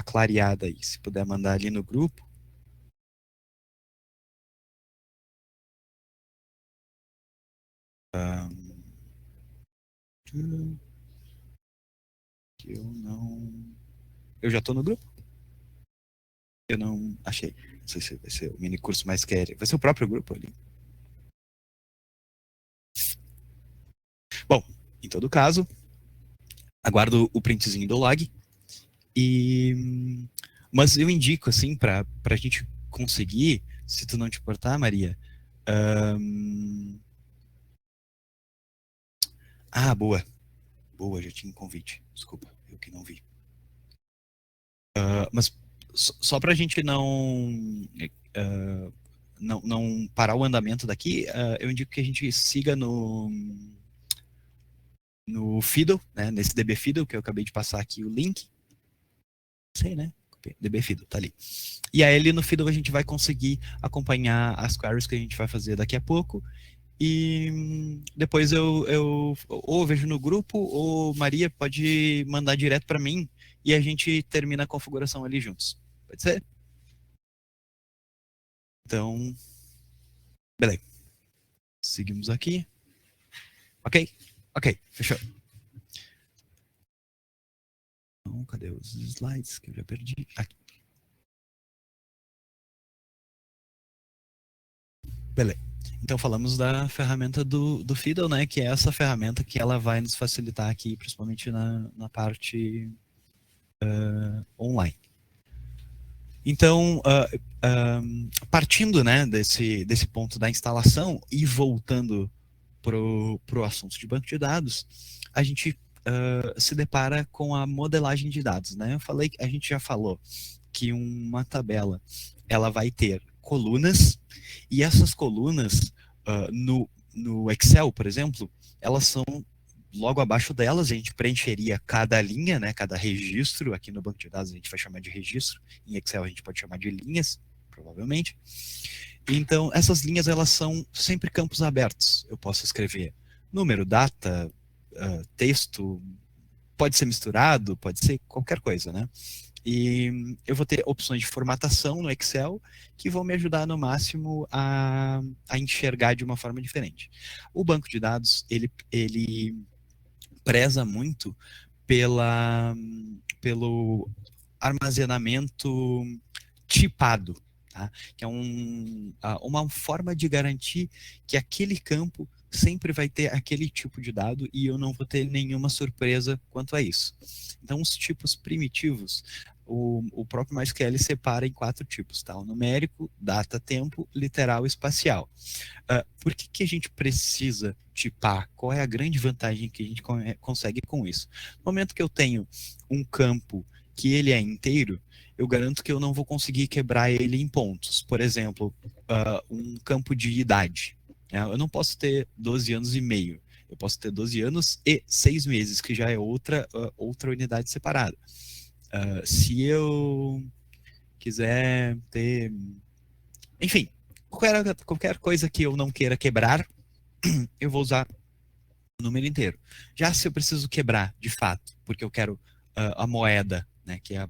Speaker 3: clareada aí. Se puder mandar ali no grupo. Eu já estou no grupo? Eu não achei. Não sei se vai ser o mini curso mais quer. Vai ser o próprio grupo ali. Bom, em todo caso, aguardo o printzinho do log. Mas eu indico, assim, para a gente conseguir, se tu não te importar, Maria. Boa. Boa, já tinha um convite. Desculpa, eu que não vi. Mas só para a gente não parar o andamento daqui, eu indico que a gente siga no Fiddle, né, nesse DB Fiddle, que eu acabei de passar aqui o link. Não sei, né? DB Fiddle, tá ali. E aí ali no Fiddle a gente vai conseguir acompanhar as queries que a gente vai fazer daqui a pouco. E depois eu ou vejo no grupo, ou Maria pode mandar direto para mim e a gente termina a configuração ali juntos. Pode ser? Então, beleza. Seguimos aqui. Ok? Ok, fechou. Então, cadê os slides que eu já perdi? Aqui. Beleza. Então falamos da ferramenta do Fiddle, né? Que é essa ferramenta que ela vai nos facilitar aqui, principalmente na parte online. Então, partindo, né, desse ponto da instalação e voltando pro assunto de banco de dados, a gente se depara com a modelagem de dados, né? A gente já falou que uma tabela ela vai ter colunas, e essas colunas no Excel, por exemplo, elas são logo abaixo delas, a gente preencheria cada linha, né, cada registro. Aqui no banco de dados a gente vai chamar de registro, em Excel a gente pode chamar de linhas, provavelmente. Então, essas linhas, elas são sempre campos abertos. Eu posso escrever número, data, texto, pode ser misturado, pode ser qualquer coisa, né? E eu vou ter opções de formatação no Excel que vão me ajudar no máximo a enxergar de uma forma diferente. O banco de dados, ele preza muito pelo armazenamento tipado, tá? Que é uma forma de garantir que aquele campo sempre vai ter aquele tipo de dado e eu não vou ter nenhuma surpresa quanto a isso. Então, os tipos primitivos, o próprio MySQL separa em 4 tipos, tá? O numérico, data, tempo, literal e espacial. Por que a gente precisa tipar? Qual é a grande vantagem que a gente consegue com isso? No momento que eu tenho um campo que ele é inteiro, eu garanto que eu não vou conseguir quebrar ele em pontos. Por exemplo, um campo de idade. Eu não posso ter 12 anos e meio. Eu posso ter 12 anos e 6 meses, que já é outra unidade separada. Se eu quiser ter... Enfim, qualquer coisa que eu não queira quebrar, eu vou usar o número inteiro. Já se eu preciso quebrar, de fato, porque eu quero a moeda, né, que é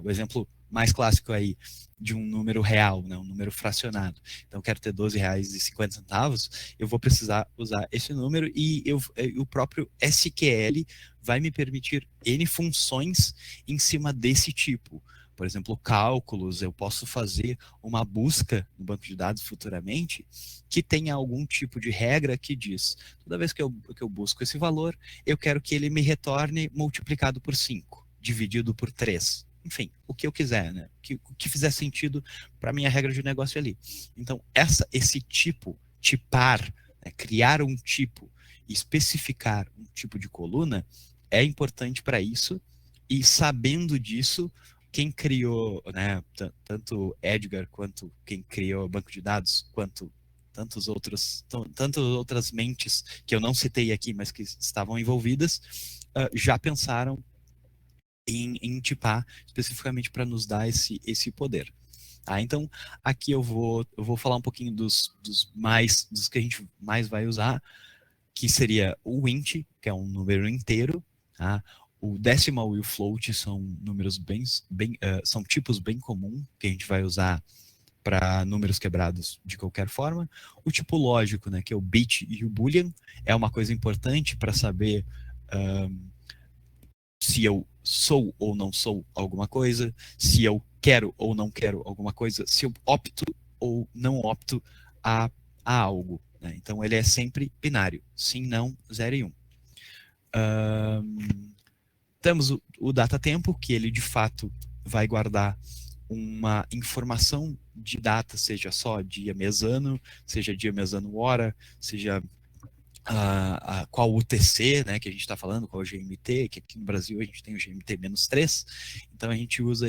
Speaker 3: o exemplo mais clássico aí de um número real, né, um número fracionado. Então, eu quero ter R$12,50, eu vou precisar usar esse número e o próprio SQL vai me permitir N funções em cima desse tipo. Por exemplo, cálculos, eu posso fazer uma busca no banco de dados futuramente que tenha algum tipo de regra que diz, toda vez que eu busco esse valor, eu quero que ele me retorne multiplicado por 5, dividido por 3. Enfim, o que eu quiser, né? O que fizer sentido para minha regra de negócio ali. Então, esse tipar criar um tipo e especificar um tipo de coluna é importante para isso, e sabendo disso, quem criou, né, tanto Edgar quanto quem criou o banco de dados, quanto tantas outras mentes que eu não citei aqui, mas que estavam envolvidas, já pensaram em tipar especificamente para nos dar esse poder. Tá? Então, aqui eu vou falar um pouquinho dos que a gente mais vai usar, que seria o int, que é um número inteiro, tá? O decimal e o float são números são tipos bem comuns que a gente vai usar para números quebrados de qualquer forma. O tipo lógico, né, que é o bit e o boolean, é uma coisa importante para saber se eu sou ou não sou alguma coisa, se eu quero ou não quero alguma coisa, se eu opto ou não opto a algo. Né? Então ele é sempre binário, sim, não, 0 e 1. Temos o data-tempo, que ele de fato vai guardar uma informação de data, seja só dia, mês, ano, seja dia, mês, ano, hora, seja qual UTC, né, que a gente está falando, qual o GMT, que aqui no Brasil a gente tem o GMT-3, então a gente usa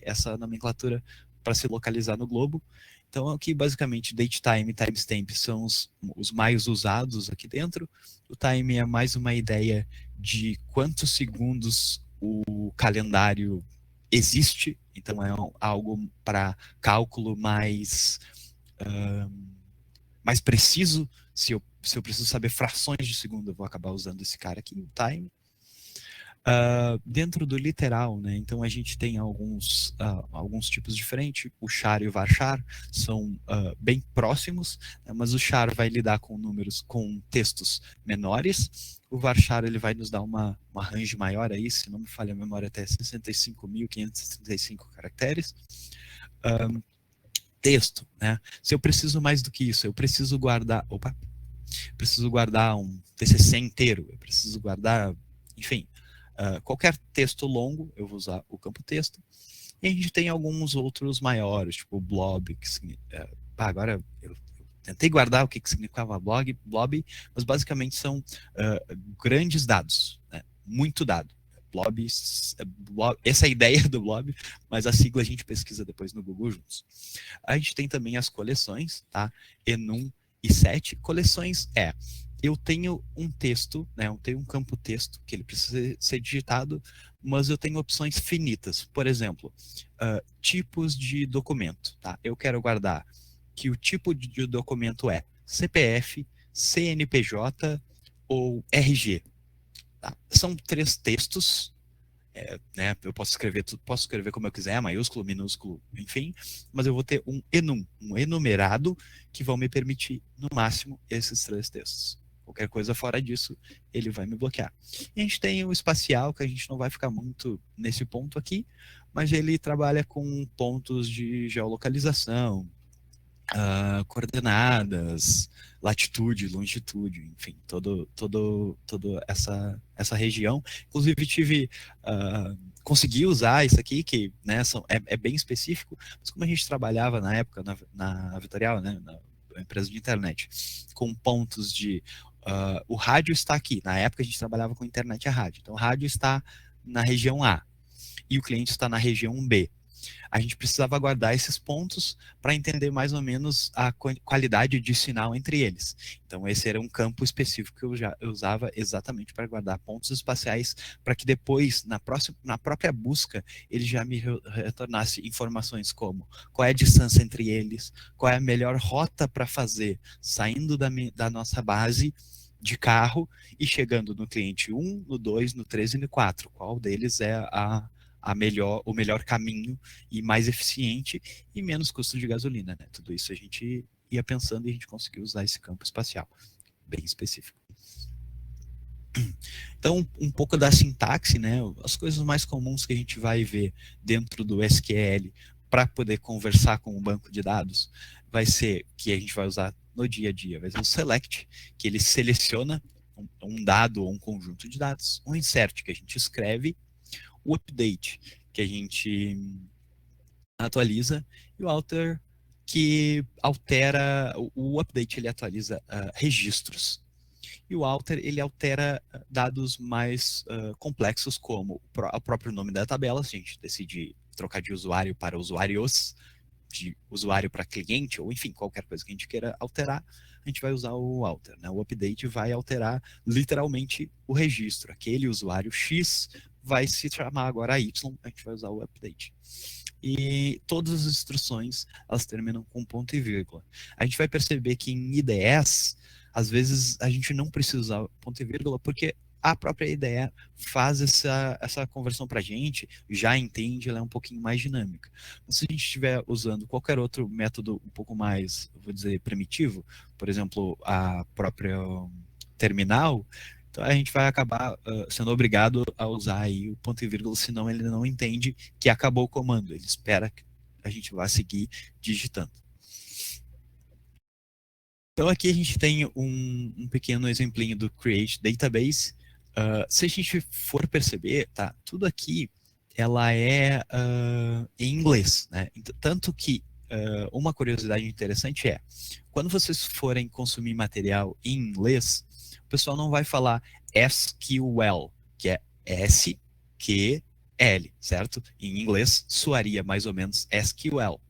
Speaker 3: essa nomenclatura para se localizar no globo. Então aqui basicamente datetime e timestamp são os mais usados aqui dentro. O time é mais uma ideia de quantos segundos o calendário existe, então é algo para cálculo mais preciso. Se eu preciso saber frações de segundo, eu vou acabar usando esse cara aqui, o time. Dentro do literal, né, então a gente tem alguns tipos diferentes. O char e o varchar são bem próximos, né, mas o char vai lidar com números, com textos menores. O varchar ele vai nos dar uma range maior aí, se não me falha a memória, até 65.535 caracteres. Texto, né? Se eu preciso mais do que isso, eu preciso guardar, um TCC inteiro, eu preciso guardar, enfim, qualquer texto longo, eu vou usar o campo texto. E a gente tem alguns outros maiores, tipo o blob, agora eu tentei guardar o que significava blob, mas basicamente são grandes dados, né? Muito dado. Blob, essa é a ideia do blob, mas a sigla a gente pesquisa depois no Google juntos. A gente tem também as coleções, tá? Enum e set. Coleções eu tenho um texto, né? Eu tenho um campo texto que ele precisa ser digitado, mas eu tenho opções finitas. Por exemplo, tipos de documento, tá? Eu quero guardar que o tipo de documento é CPF, CNPJ ou RG. Tá? São 3 textos, né? Eu posso escrever como eu quiser, maiúsculo, minúsculo, enfim, mas eu vou ter um enum, um enumerado, que vão me permitir, no máximo, esses 3 textos. Qualquer coisa fora disso, ele vai me bloquear. E a gente tem o espacial, que a gente não vai ficar muito nesse ponto aqui, mas ele trabalha com pontos de geolocalização, coordenadas, latitude, longitude, enfim, toda essa região. Inclusive consegui usar isso aqui, que, né, é bem específico, mas como a gente trabalhava na época na Vitorial, né, na empresa de internet, com pontos de o rádio está aqui. Na época a gente trabalhava com internet e rádio, então o rádio está na região A e o cliente está na região B. A gente precisava guardar esses pontos para entender mais ou menos a qualidade de sinal entre eles. Então esse era um campo específico que eu usava exatamente para guardar pontos espaciais, para que depois, na própria busca, ele já me retornasse informações como qual é a distância entre eles, qual é a melhor rota para fazer, saindo da nossa base de carro e chegando no cliente 1, no 2, no 3 e no 4. Qual deles é o melhor caminho e mais eficiente e menos custo de gasolina, né? Tudo isso a gente ia pensando e a gente conseguiu usar esse campo espacial, bem específico. Então, um pouco da sintaxe, né? As coisas mais comuns que a gente vai ver dentro do SQL para poder conversar com o banco de dados vai ser, que a gente vai usar no dia a dia, vai ser o select, que ele seleciona um dado ou um conjunto de dados, um insert, que a gente escreve, o update, que a gente atualiza, e o alter, que altera, o update ele atualiza registros. E o alter, ele altera dados mais complexos, como o próprio nome da tabela, se a gente decide trocar de usuário para usuários, de usuário para cliente, ou enfim, qualquer coisa que a gente queira alterar, a gente vai usar o alter, né? O update vai alterar literalmente o registro. Aquele usuário X vai se chamar agora Y, a gente vai usar o update. E todas as instruções, elas terminam com ponto e vírgula. A gente vai perceber que em IDEs, às vezes a gente não precisa usar ponto e vírgula, porque a própria IDE faz essa conversão para a gente, já entende, ela é um pouquinho mais dinâmica. Mas se a gente estiver usando qualquer outro método um pouco mais, vou dizer, primitivo, por exemplo, a própria terminal, então a gente vai acabar sendo obrigado a usar aí o ponto e vírgula, senão ele não entende que acabou o comando, ele espera que a gente vá seguir digitando. Então aqui a gente tem um pequeno exemplinho do Create Database. Se a gente for perceber, tá, tudo aqui ela é em inglês, né? Tanto que uma curiosidade interessante é, quando vocês forem consumir material em inglês, o pessoal não vai falar SQL, que é SQL, certo? Em inglês soaria mais ou menos SQL.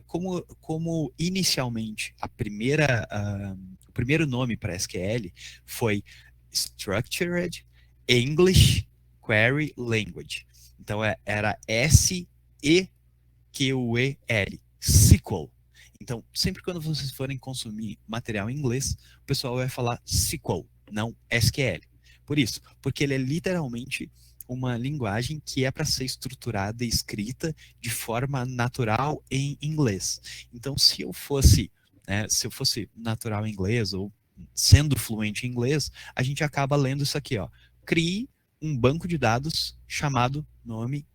Speaker 3: Como inicialmente o primeiro nome para SQL foi Structured English Query Language. Então era SEQL, SQL. Então, sempre quando vocês forem consumir material em inglês, o pessoal vai falar SQL, não SQL. Por isso, porque ele é literalmente uma linguagem que é para ser estruturada e escrita de forma natural em inglês. Então, se eu fosse natural em inglês ou sendo fluente em inglês, a gente acaba lendo isso aqui, ó. Crie um banco de dados chamado nome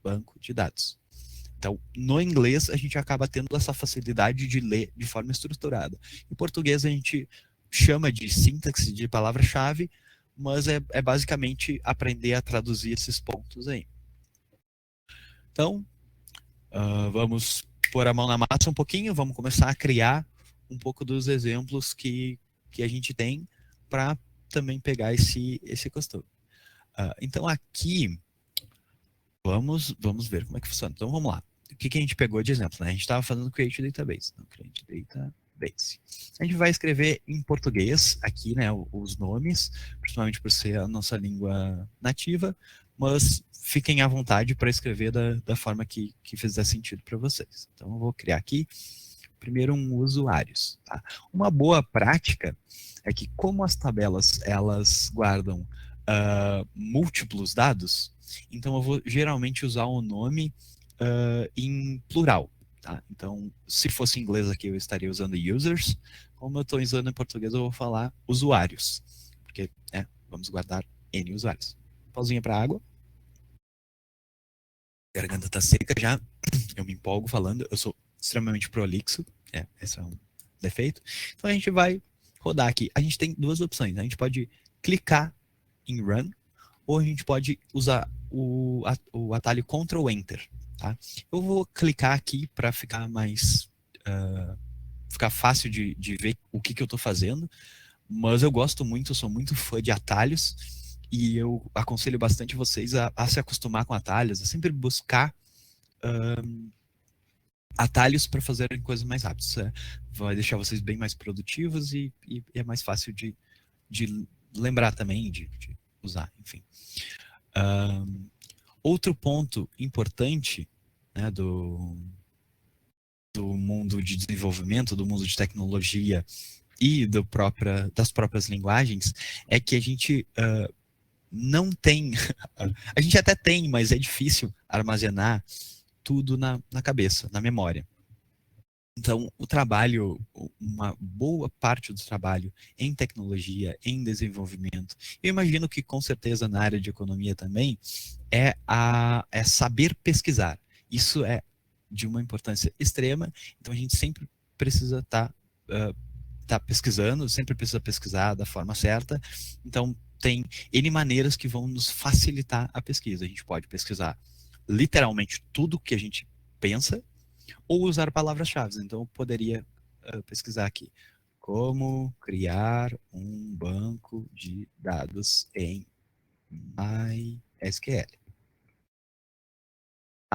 Speaker 3: banco de dados. Então, no inglês, a gente acaba tendo essa facilidade de ler de forma estruturada. Em português, a gente chama de sintaxe de palavra-chave, mas é basicamente aprender a traduzir esses pontos aí. Então, vamos pôr a mão na massa um pouquinho, vamos começar a criar um pouco dos exemplos que a gente tem para também pegar esse costume. Então, aqui, vamos ver como é que funciona. Então, vamos lá. O que a gente pegou de exemplo? Né? A gente estava fazendo Create Database. Então, Create Database. A gente vai escrever em português aqui, né, os nomes, principalmente por ser a nossa língua nativa, mas fiquem à vontade para escrever da forma que fizer sentido para vocês. Então, eu vou criar aqui, primeiro, usuários. Tá? Uma boa prática é que, como as tabelas elas guardam múltiplos dados, então eu vou geralmente usar o nome em plural. Tá? Então, se fosse em inglês aqui, eu estaria usando users. Como eu estou usando em português, eu vou falar usuários. Porque, vamos guardar N usuários. Pausinha para água. A garganta está seca já. Eu me empolgo falando. Eu sou extremamente prolixo. Esse é um defeito. Então, a gente vai rodar aqui. A gente tem duas opções. A gente pode clicar em Run, ou a gente pode usar o atalho Ctrl Enter. Tá? Eu vou clicar aqui para ficar mais ficar fácil de ver o que eu estou fazendo, mas eu gosto muito, eu sou muito fã de atalhos e eu aconselho bastante vocês a se acostumar com atalhos, a sempre buscar atalhos para fazerem coisas mais rápidas. Vai deixar vocês bem mais produtivos e é mais fácil de lembrar também, de usar, enfim. Outro ponto importante, né, do mundo de desenvolvimento, do mundo de tecnologia e das próprias linguagens, é que a gente não tem, a gente até tem, mas é difícil armazenar tudo na cabeça, na memória. Então, o trabalho, uma boa parte do trabalho em tecnologia, em desenvolvimento, eu imagino que com certeza na área de economia também, é saber pesquisar. Isso é de uma importância extrema, então a gente sempre precisa estar pesquisando, sempre precisa pesquisar da forma certa. Então, tem N maneiras que vão nos facilitar a pesquisa. A gente pode pesquisar literalmente tudo que a gente pensa, ou usar palavras-chave. Então, eu poderia pesquisar aqui. Como criar um banco de dados em MySQL.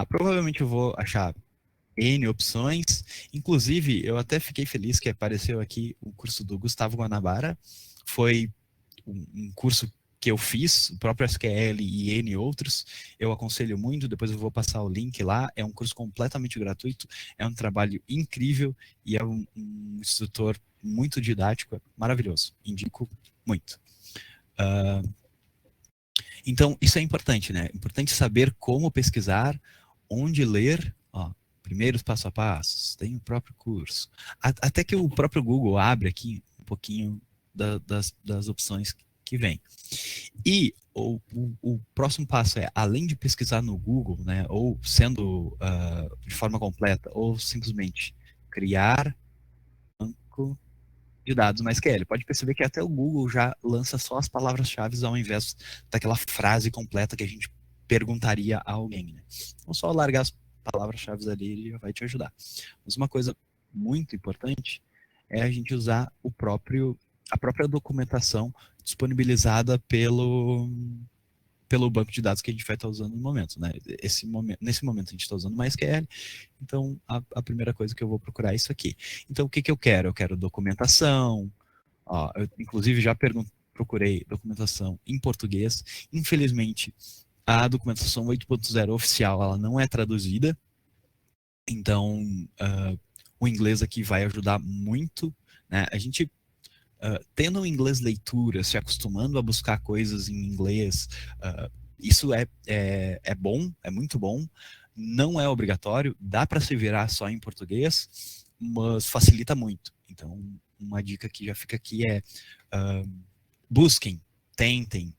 Speaker 3: Provavelmente eu vou achar N opções. Inclusive, eu até fiquei feliz que apareceu aqui o curso do Gustavo Guanabara. Foi um curso que eu fiz, o próprio SQL e N outros. Eu aconselho muito, depois eu vou passar o link lá. É um curso completamente gratuito, é um trabalho incrível e é um instrutor muito didático, maravilhoso. Indico muito. Então, isso é importante, né? É importante saber como pesquisar, onde ler, primeiros passo a passos, tem o próprio curso. Até que o próprio Google abre aqui um pouquinho das opções que vem. E o próximo passo é, além de pesquisar no Google, né, ou sendo de forma completa, ou simplesmente criar banco de dados MySQL. Pode perceber que até o Google já lança só as palavras-chave ao invés daquela frase completa que a gente perguntaria a alguém, né? Então, só largar as palavras-chave ali, ele já vai te ajudar. Mas uma coisa muito importante é a gente usar a própria documentação disponibilizada pelo banco de dados que a gente vai estar usando no momento, né? Nesse momento a gente está usando MySQL, então a primeira coisa que eu vou procurar é isso aqui. Então o que eu quero? Eu quero documentação, eu inclusive já procurei documentação em português. Infelizmente, a documentação 8.0 oficial, ela não é traduzida, então o inglês aqui vai ajudar muito, né? A gente tendo o inglês leitura, se acostumando a buscar coisas em inglês, isso é bom, é muito bom. Não é obrigatório, dá para se virar só em português, mas facilita muito. Então, uma dica que já fica aqui é busquem, tentem,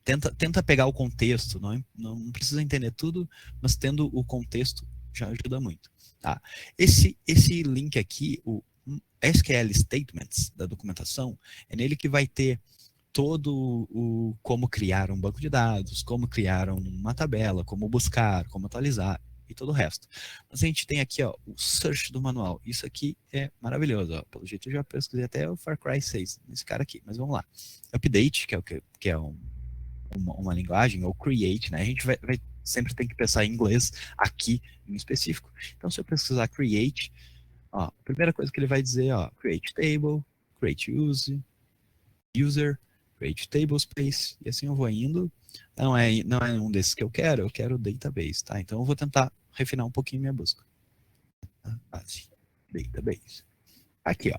Speaker 3: tenta pegar o contexto, não precisa entender tudo, mas tendo o contexto já ajuda muito. Tá? Esse link aqui, o SQL Statements da documentação, é nele que vai ter todo o como criar um banco de dados, como criar uma tabela, como buscar, como atualizar e todo o resto. Mas a gente tem aqui o search do manual. Isso aqui é maravilhoso. Pelo jeito eu já pesquisei até o Far Cry 6 nesse cara aqui, mas vamos lá. Update, que é uma linguagem, ou create, né? A gente vai sempre tem que pensar em inglês aqui em específico. Então, se eu pesquisar create, a primeira coisa que ele vai dizer, create table, create user, create table space, e assim eu vou indo. Não é um desses que eu quero database, tá? Então eu vou tentar refinar um pouquinho minha busca. Base, database. Aqui,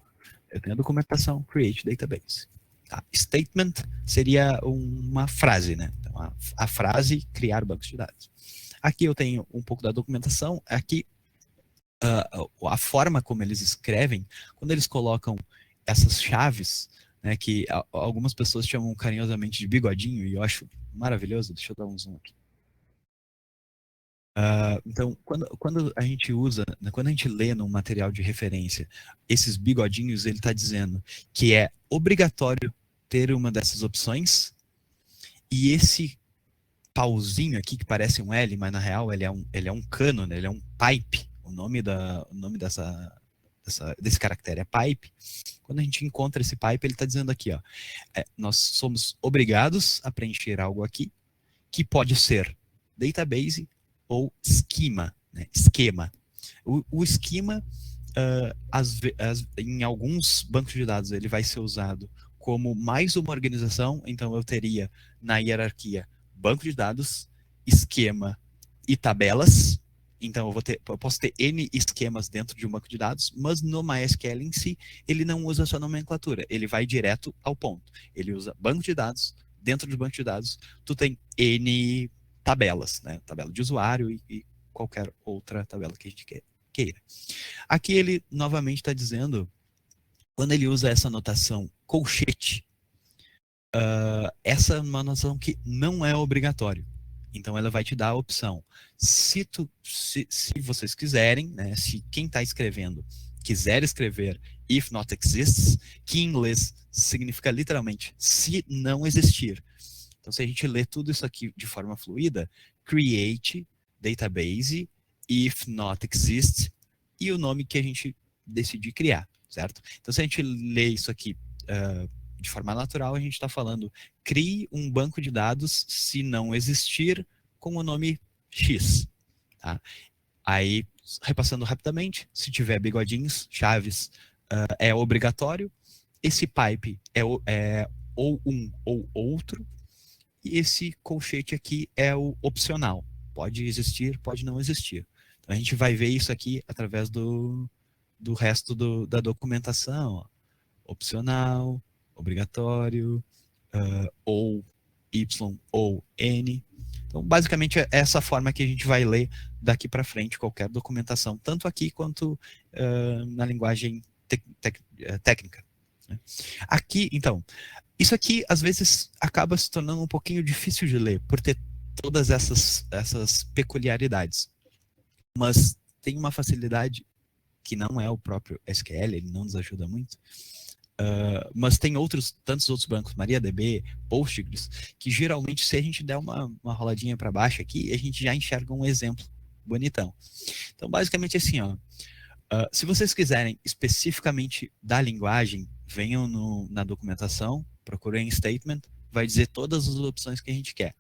Speaker 3: eu tenho a documentação create database. Tá? Statement seria uma frase, né? Então, a frase criar bancos de dados. Aqui eu tenho um pouco da documentação. Aqui a forma como eles escrevem, quando eles colocam essas chaves, né, que algumas pessoas chamam carinhosamente de bigodinho, e eu acho maravilhoso. Deixa eu dar um zoom aqui. Então, quando a gente usa, quando a gente lê num material de referência, esses bigodinhos, ele está dizendo que é obrigatório ter uma dessas opções, e esse pauzinho aqui, que parece um L, mas na real ele é um cano, né? Ele é um pipe. O nome desse caractere é pipe. Quando a gente encontra esse pipe, ele está dizendo aqui, nós somos obrigados a preencher algo aqui, que pode ser database ou schema, né? Esquema. O esquema, em alguns bancos de dados, ele vai ser usado como mais uma organização. Então eu teria na hierarquia banco de dados, esquema e tabelas. Então eu posso ter N esquemas dentro de um banco de dados, mas no MySQL em si, ele não usa essa nomenclatura, ele vai direto ao ponto. Ele usa banco de dados, dentro do banco de dados, tu tem N tabelas, né? Tabela de usuário e qualquer outra tabela que a gente queira. Aqui ele novamente está dizendo, quando ele usa essa notação colchete, essa é uma notação que não é obrigatório. Então ela vai te dar a opção. Se vocês quiserem, né, se quem está escrevendo quiser escrever if not exists, que em inglês significa literalmente se não existir. Então se a gente lê tudo isso aqui de forma fluida, create database if not exists e o nome que a gente decidir criar, certo? Então, se a gente lê isso aqui de forma natural, a gente está falando, crie um banco de dados se não existir com o nome X. Tá? Aí, repassando rapidamente, se tiver bigodinhos, chaves, é obrigatório. Esse pipe é ou um ou outro. E esse colchete aqui é o opcional. Pode existir, pode não existir. Então, a gente vai ver isso aqui através do resto da documentação. Ó. Opcional, obrigatório, ou Y ou N. Então, basicamente, é essa forma que a gente vai ler daqui para frente qualquer documentação, tanto aqui quanto na linguagem técnica. Né? Aqui, então, isso aqui às vezes acaba se tornando um pouquinho difícil de ler, por ter todas essas peculiaridades. Mas tem uma facilidade que não é o próprio SQL, ele não nos ajuda muito, mas tem tantos outros bancos, MariaDB, Postgres, que geralmente se a gente der uma roladinha para baixo aqui, a gente já enxerga um exemplo bonitão. Então, basicamente assim, ó, se vocês quiserem especificamente da linguagem, venham na documentação, procurem statement, vai dizer todas as opções que a gente quer.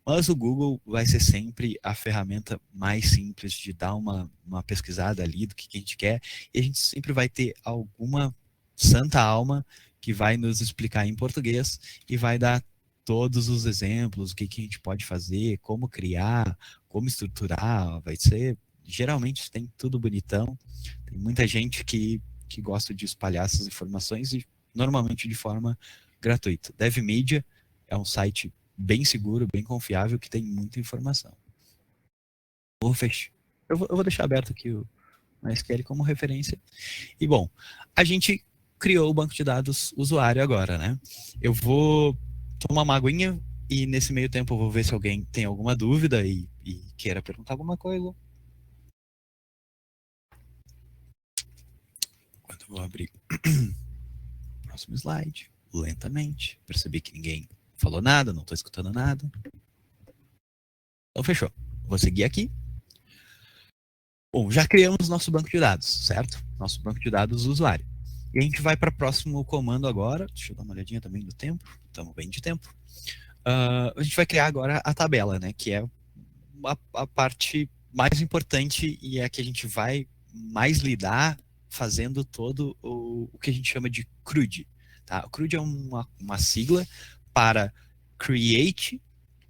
Speaker 3: Mas o Google vai ser sempre a ferramenta mais simples de dar uma pesquisada ali do que a gente quer, e a gente sempre vai ter alguma santa alma que vai nos explicar em português e vai dar todos os exemplos, o que a gente pode fazer, como criar, como estruturar, vai ser, geralmente tem tudo bonitão, tem muita gente que gosta de espalhar essas informações e normalmente de forma gratuita. DevMedia é um site bem seguro, bem confiável, que tem muita informação. Vou fechar. Eu vou deixar aberto aqui o MySQL como referência. E bom, a gente criou o banco de dados usuário agora, né? Eu vou tomar uma aguinha e nesse meio tempo eu vou ver se alguém tem alguma dúvida e queira perguntar alguma coisa. Enquanto eu vou abrir o próximo slide, lentamente, percebi que ninguém falou nada, não estou escutando nada. Então fechou. Vou seguir aqui. Bom, já criamos nosso banco de dados, certo? Nosso banco de dados usuário. E a gente vai para o próximo comando agora. Deixa eu dar uma olhadinha também no tempo. Estamos bem de tempo. A gente vai criar agora a tabela, né? Que é a parte mais importante e é a que a gente vai mais lidar fazendo todo o que a gente chama de CRUD. Tá? O CRUD é uma sigla para Create,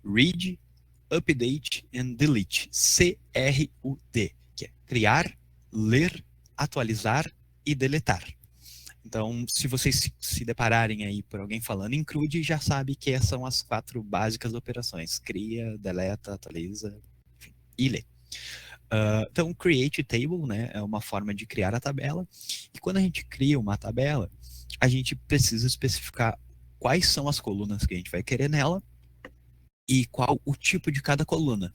Speaker 3: Read, Update and Delete. CRUD, que é criar, ler, atualizar e deletar. Então, se vocês se depararem aí por alguém falando em CRUD, já sabe que essas são as 4 básicas operações. Cria, deleta, atualiza, enfim, e lê. Então, Create Table, né, é uma forma de criar a tabela. E quando a gente cria uma tabela, a gente precisa especificar quais são as colunas que a gente vai querer nela e qual o tipo de cada coluna.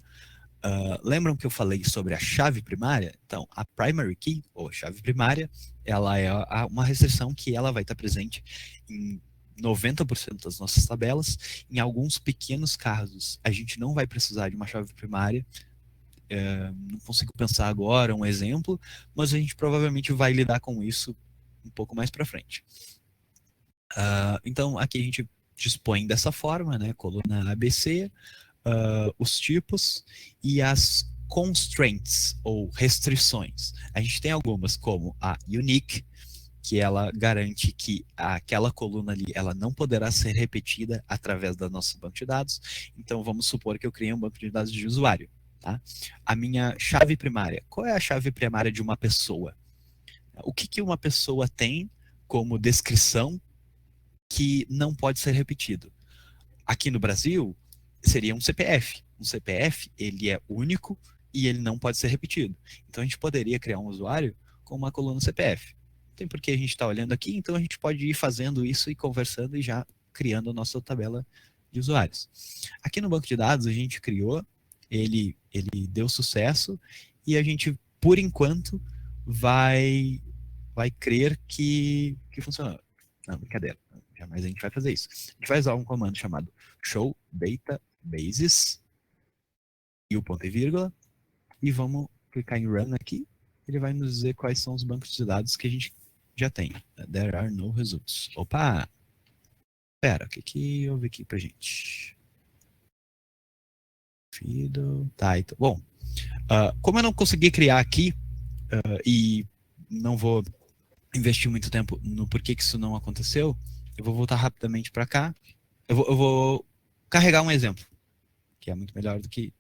Speaker 3: Lembram que eu falei sobre a chave primária? Então, a primary key, ou chave primária, ela é uma restrição que ela vai estar presente em 90% das nossas tabelas. Em alguns pequenos casos, a gente não vai precisar de uma chave primária. Não consigo pensar agora um exemplo, mas a gente provavelmente vai lidar com isso um pouco mais para frente. Então, aqui a gente dispõe dessa forma, né? Coluna ABC, os tipos e as constraints, ou restrições. A gente tem algumas, como a unique, que ela garante que aquela coluna ali ela não poderá ser repetida através da nossa banco de dados. Então, vamos supor que eu criei um banco de dados de usuário. Tá? A minha chave primária. Qual é a chave primária de uma pessoa? O que uma pessoa tem como descrição que não pode ser repetido? Aqui no Brasil, seria um CPF. Um CPF, ele é único e ele não pode ser repetido. Então, a gente poderia criar um usuário com uma coluna CPF. Não tem por que a gente estar olhando aqui, então a gente pode ir fazendo isso e conversando e já criando a nossa tabela de usuários. Aqui no banco de dados, a gente criou, ele deu sucesso e a gente, por enquanto, vai crer que funcionou. Não, brincadeira. Jamais a gente vai fazer isso. A gente vai usar um comando chamado show databases e o ponto e vírgula, e vamos clicar em run aqui ele vai nos dizer quais são os bancos de dados que a gente já tem. There are no results. Opa! Pera, o que eu vi aqui pra gente? Fiddle, title. Bom, como eu não consegui criar aqui, e não vou investir muito tempo no porquê que isso não aconteceu, eu vou voltar rapidamente para cá. Eu vou carregar um exemplo, que é muito melhor do que...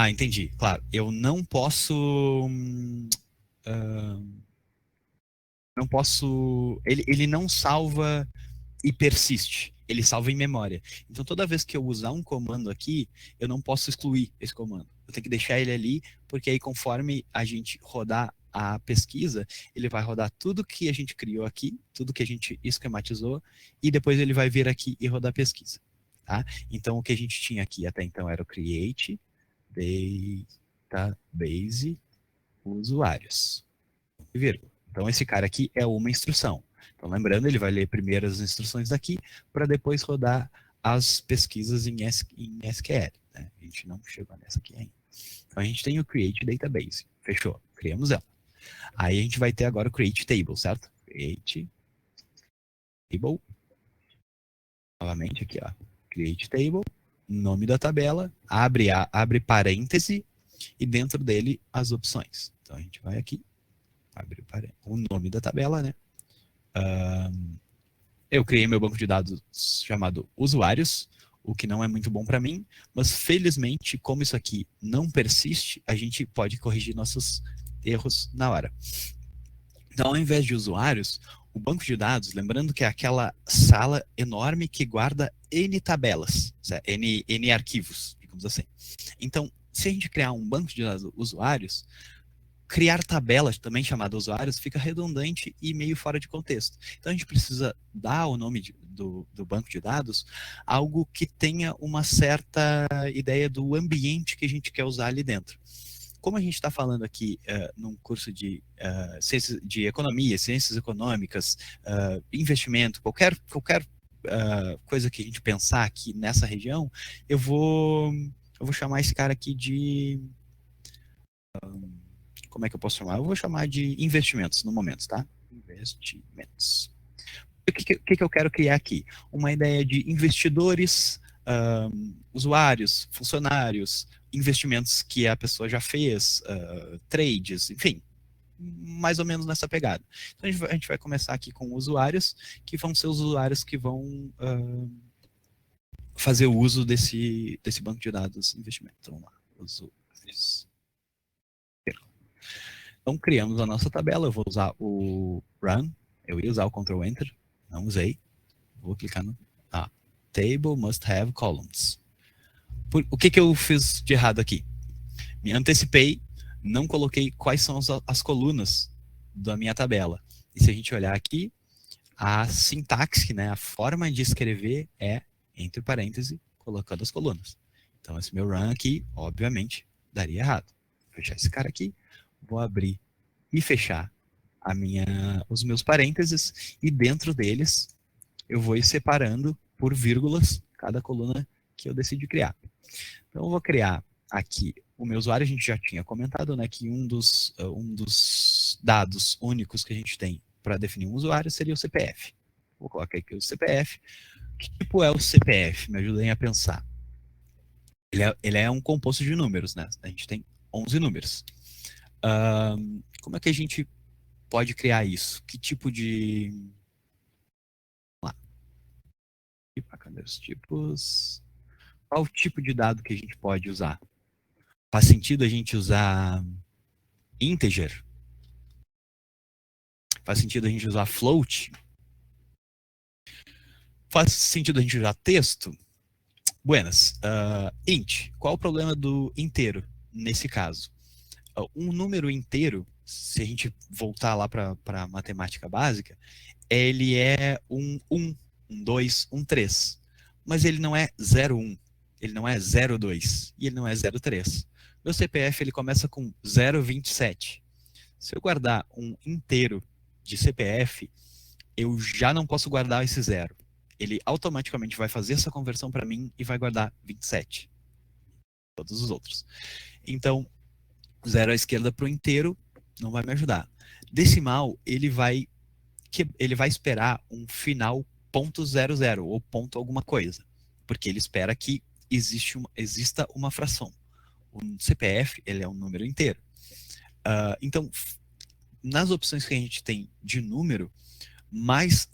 Speaker 3: entendi. Claro, eu não posso... não posso... Ele não salva e persiste. Ele salva em memória. Então, toda vez que eu usar um comando aqui, eu não posso excluir esse comando. Eu tenho que deixar ele ali, porque aí conforme a gente rodar a pesquisa, ele vai rodar tudo que a gente criou aqui, tudo que a gente esquematizou, e depois ele vai vir aqui e rodar a pesquisa. Tá? Então, o que a gente tinha aqui até então era o create, database, usuários. Vírgula. Então, esse cara aqui é uma instrução. Então, lembrando, ele vai ler primeiro as instruções daqui, para depois rodar as pesquisas em SQL. Né? A gente não chegou nessa aqui ainda. Então, a gente tem o create database. Fechou. Criamos ela. Aí, a gente vai ter agora o create table, certo? Create table. Novamente aqui, ó. Create table. Nome da tabela. Abre parêntese. E dentro dele, as opções. Então, a gente vai aqui. Abre o nome da tabela, né? Eu criei meu banco de dados chamado usuários, o que não é muito bom para mim, mas felizmente, como isso aqui não persiste, a gente pode corrigir nossos erros na hora. Então, ao invés de usuários, o banco de dados, lembrando que é aquela sala enorme que guarda N tabelas, N arquivos, digamos assim. Então, se a gente criar um banco de dados usuários, criar tabelas, também chamada usuários, fica redundante e meio fora de contexto. Então, a gente precisa dar ao nome do banco de dados algo que tenha uma certa ideia do ambiente que a gente quer usar ali dentro. Como a gente está falando aqui num curso de ciências de economia, ciências econômicas, investimento, qualquer coisa que a gente pensar aqui nessa região, eu vou chamar esse cara aqui de... como é que eu posso chamar? Eu vou chamar de investimentos no momento, tá? Investimentos. O que eu quero criar aqui? Uma ideia de investidores, usuários, funcionários, investimentos que a pessoa já fez, trades, enfim, mais ou menos nessa pegada. Então a gente vai começar aqui com usuários, que vão ser os usuários que vão fazer o uso desse banco de dados investimento. Então, vamos lá, usuários. Então, criamos a nossa tabela. Eu vou usar o run. Eu ia usar o Ctrl Enter. Não usei. Vou clicar no... Table must have columns. O que eu fiz de errado aqui? Me antecipei. Não coloquei quais são as colunas da minha tabela. E se a gente olhar aqui, a sintaxe, né, a forma de escrever é, entre parênteses, colocando as colunas. Então, esse meu run aqui, obviamente, daria errado. Vou fechar esse cara aqui. Vou abrir e fechar os meus parênteses e dentro deles eu vou ir separando por vírgulas cada coluna que eu decidi criar. Então eu vou criar aqui o meu usuário. A gente já tinha comentado, né, que um dos dados únicos que a gente tem para definir um usuário seria o CPF. Vou colocar aqui o CPF. Que tipo é o CPF? Me ajudem a pensar. Ele é um composto de números, né? A gente tem 11 números. Como é que a gente pode criar isso? Que tipo de... Vamos lá. Cadê os tipos? Qual o tipo de dado que a gente pode usar? Faz sentido a gente usar integer? Faz sentido a gente usar float? Faz sentido a gente usar texto? Buenas. Int. Qual o problema do inteiro nesse caso? Um número inteiro, se a gente voltar lá para a matemática básica, ele é um 2, um 3. Mas ele não é 0,1, ele não é 0,2 e ele não é 0,3. Meu CPF ele começa com 0,27. Se eu guardar um inteiro de CPF, eu já não posso guardar esse 0. Ele automaticamente vai fazer essa conversão para mim e vai guardar 27. Todos os outros. Então, 0 à esquerda para o inteiro não vai me ajudar. Decimal, ele vai esperar um final ponto .00 ou ponto alguma coisa, porque ele espera que exista uma fração. O CPF, ele é um número inteiro. Então, nas opções que a gente tem de número,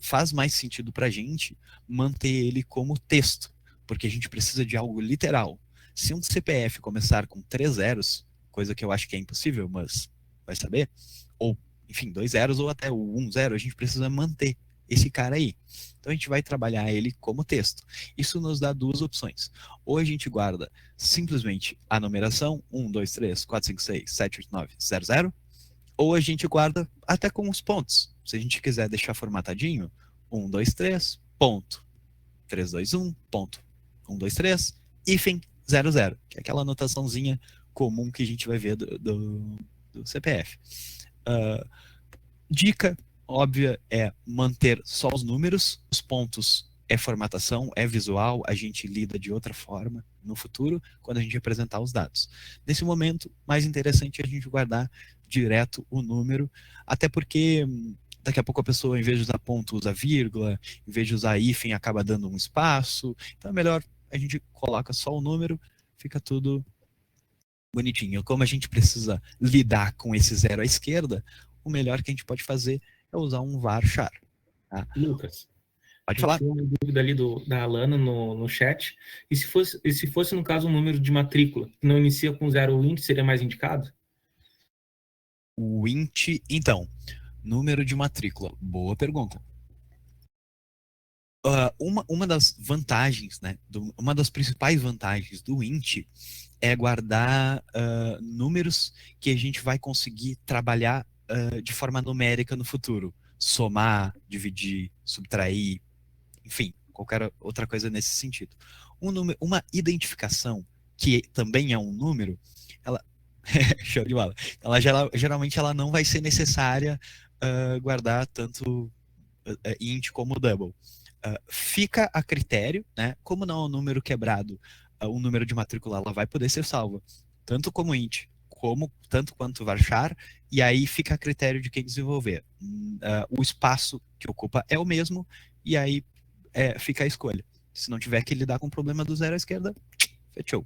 Speaker 3: faz mais sentido para a gente manter ele como texto, porque a gente precisa de algo literal. Se um CPF começar com 3 zeros, coisa que eu acho que é impossível, mas vai saber, ou, enfim, 2 zeros ou até o 1 zero, a gente precisa manter esse cara aí. Então a gente vai trabalhar ele como texto. Isso nos dá duas opções. Ou a gente guarda simplesmente a numeração 1, 2, 3, 4, 5, 6, 7, 8, 9, 0, 0, ou a gente guarda até com os pontos. Se a gente quiser deixar formatadinho, 1, 2, 3, ponto. 3, 2, 1, ponto. 1, 2, 3, hífen, 0, 0. Que é aquela anotaçãozinha comum que a gente vai ver do CPF. Dica óbvia é manter só os números, os pontos é formatação, é visual, a gente lida de outra forma no futuro, quando a gente apresentar os dados. Nesse momento, mais interessante é a gente guardar direto o número, até porque daqui a pouco a pessoa, em vez de usar ponto, usa vírgula, em vez de usar hífen, acaba dando um espaço, então é melhor a gente coloca só o número, fica tudo bonitinho. Como a gente precisa lidar com esse 0 à esquerda, o melhor que a gente pode fazer é usar um varchar. Tá?
Speaker 1: Lucas,
Speaker 3: pode falar.
Speaker 1: Tinha uma dúvida ali da Alana no chat. E se fosse, no caso, um número de matrícula, que não inicia com 0 ou int, seria mais indicado?
Speaker 3: O int, então, número de matrícula. Boa pergunta. Uma das vantagens, né, uma das principais vantagens do int é guardar números que a gente vai conseguir trabalhar de forma numérica no futuro. Somar, dividir, subtrair, enfim, qualquer outra coisa nesse sentido. Uma identificação, que também é um número, ela show de bola. Geralmente ela não vai ser necessária guardar tanto int como double. Fica a critério, né? Como não é um número quebrado, o número de matrícula ela vai poder ser salva, tanto como int, tanto quanto varchar, e aí fica a critério de quem desenvolver. O espaço que ocupa é o mesmo, e aí fica a escolha. Se não tiver que lidar com o problema do 0 à esquerda, fechou.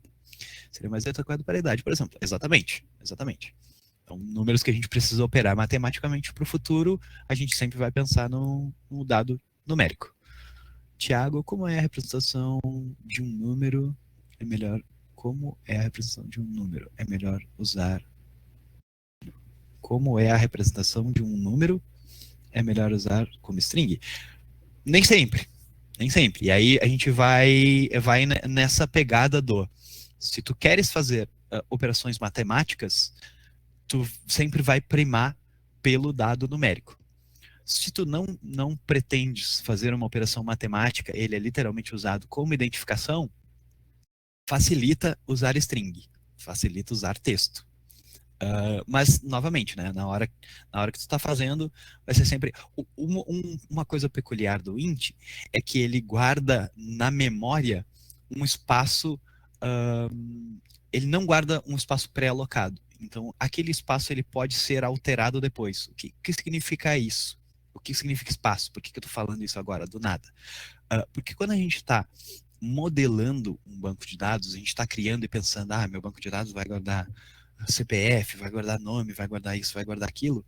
Speaker 3: Seria mais adequado para a idade, por exemplo. Exatamente. Então, números que a gente precisa operar matematicamente para o futuro, a gente sempre vai pensar no dado numérico. Tiago, como é a representação de um número? É melhor. Como é a representação de um número? É melhor usar. Como é a representação de um número? É melhor usar como string? Nem sempre. E aí a gente vai nessa pegada se tu queres fazer operações matemáticas, tu sempre vai primar pelo dado numérico. Se tu não pretendes fazer uma operação matemática, ele é literalmente usado como identificação, facilita usar string, facilita usar texto. Mas, novamente, né, na hora que tu está fazendo, vai ser sempre... Uma coisa peculiar do int é que ele guarda na memória um espaço... ele não guarda um espaço pré-alocado. Então, aquele espaço ele pode ser alterado depois. O que significa isso? O que significa espaço? Por que eu estou falando isso agora, do nada? Porque quando a gente está modelando um banco de dados, a gente está criando e pensando, meu banco de dados vai guardar CPF, vai guardar nome, vai guardar isso, vai guardar aquilo.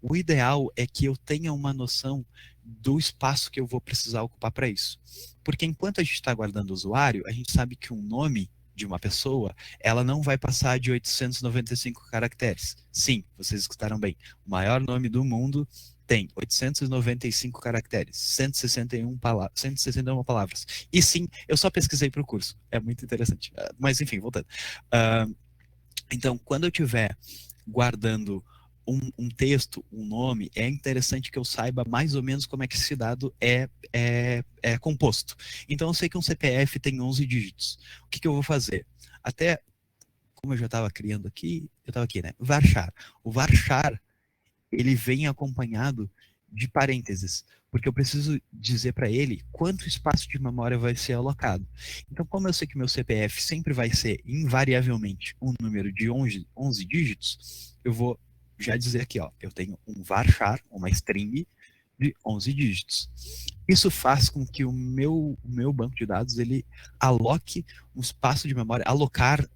Speaker 3: O ideal é que eu tenha uma noção do espaço que eu vou precisar ocupar para isso. Porque enquanto a gente está guardando o usuário, a gente sabe que um nome de uma pessoa, ela não vai passar de 895 caracteres. Sim, vocês escutaram bem. O maior nome do mundo tem 895 caracteres, 161 palavras. E sim, eu só pesquisei para o curso. É muito interessante. Mas enfim, voltando. Então, quando eu estiver guardando um texto, um nome, é interessante que eu saiba mais ou menos como é que esse dado é composto. Então, eu sei que um CPF tem 11 dígitos. O que eu vou fazer? Até, como eu já estava criando aqui, né? Varchar. O varchar, ele vem acompanhado de parênteses, porque eu preciso dizer para ele quanto espaço de memória vai ser alocado. Então, como eu sei que meu CPF sempre vai ser invariavelmente um número de 11 dígitos, eu vou já dizer aqui, ó, eu tenho um varchar, uma string de 11 dígitos. Isso faz com que o meu banco de dados ele aloque um espaço de memória, alocar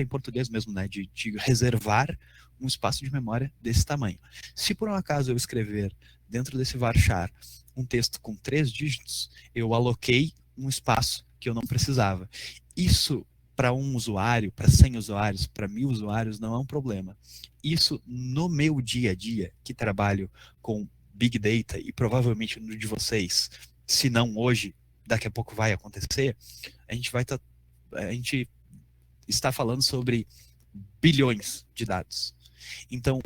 Speaker 3: em português mesmo, né, de reservar um espaço de memória desse tamanho. Se por um acaso eu escrever dentro desse varchar um texto com 3 dígitos, eu aloquei um espaço que eu não precisava. Isso para um usuário, para 100 usuários, para 1000 usuários não é um problema. Isso no meu dia a dia, que trabalho com Big Data e provavelmente no de vocês, se não hoje, daqui a pouco vai acontecer, a gente está falando sobre bilhões de dados. Então,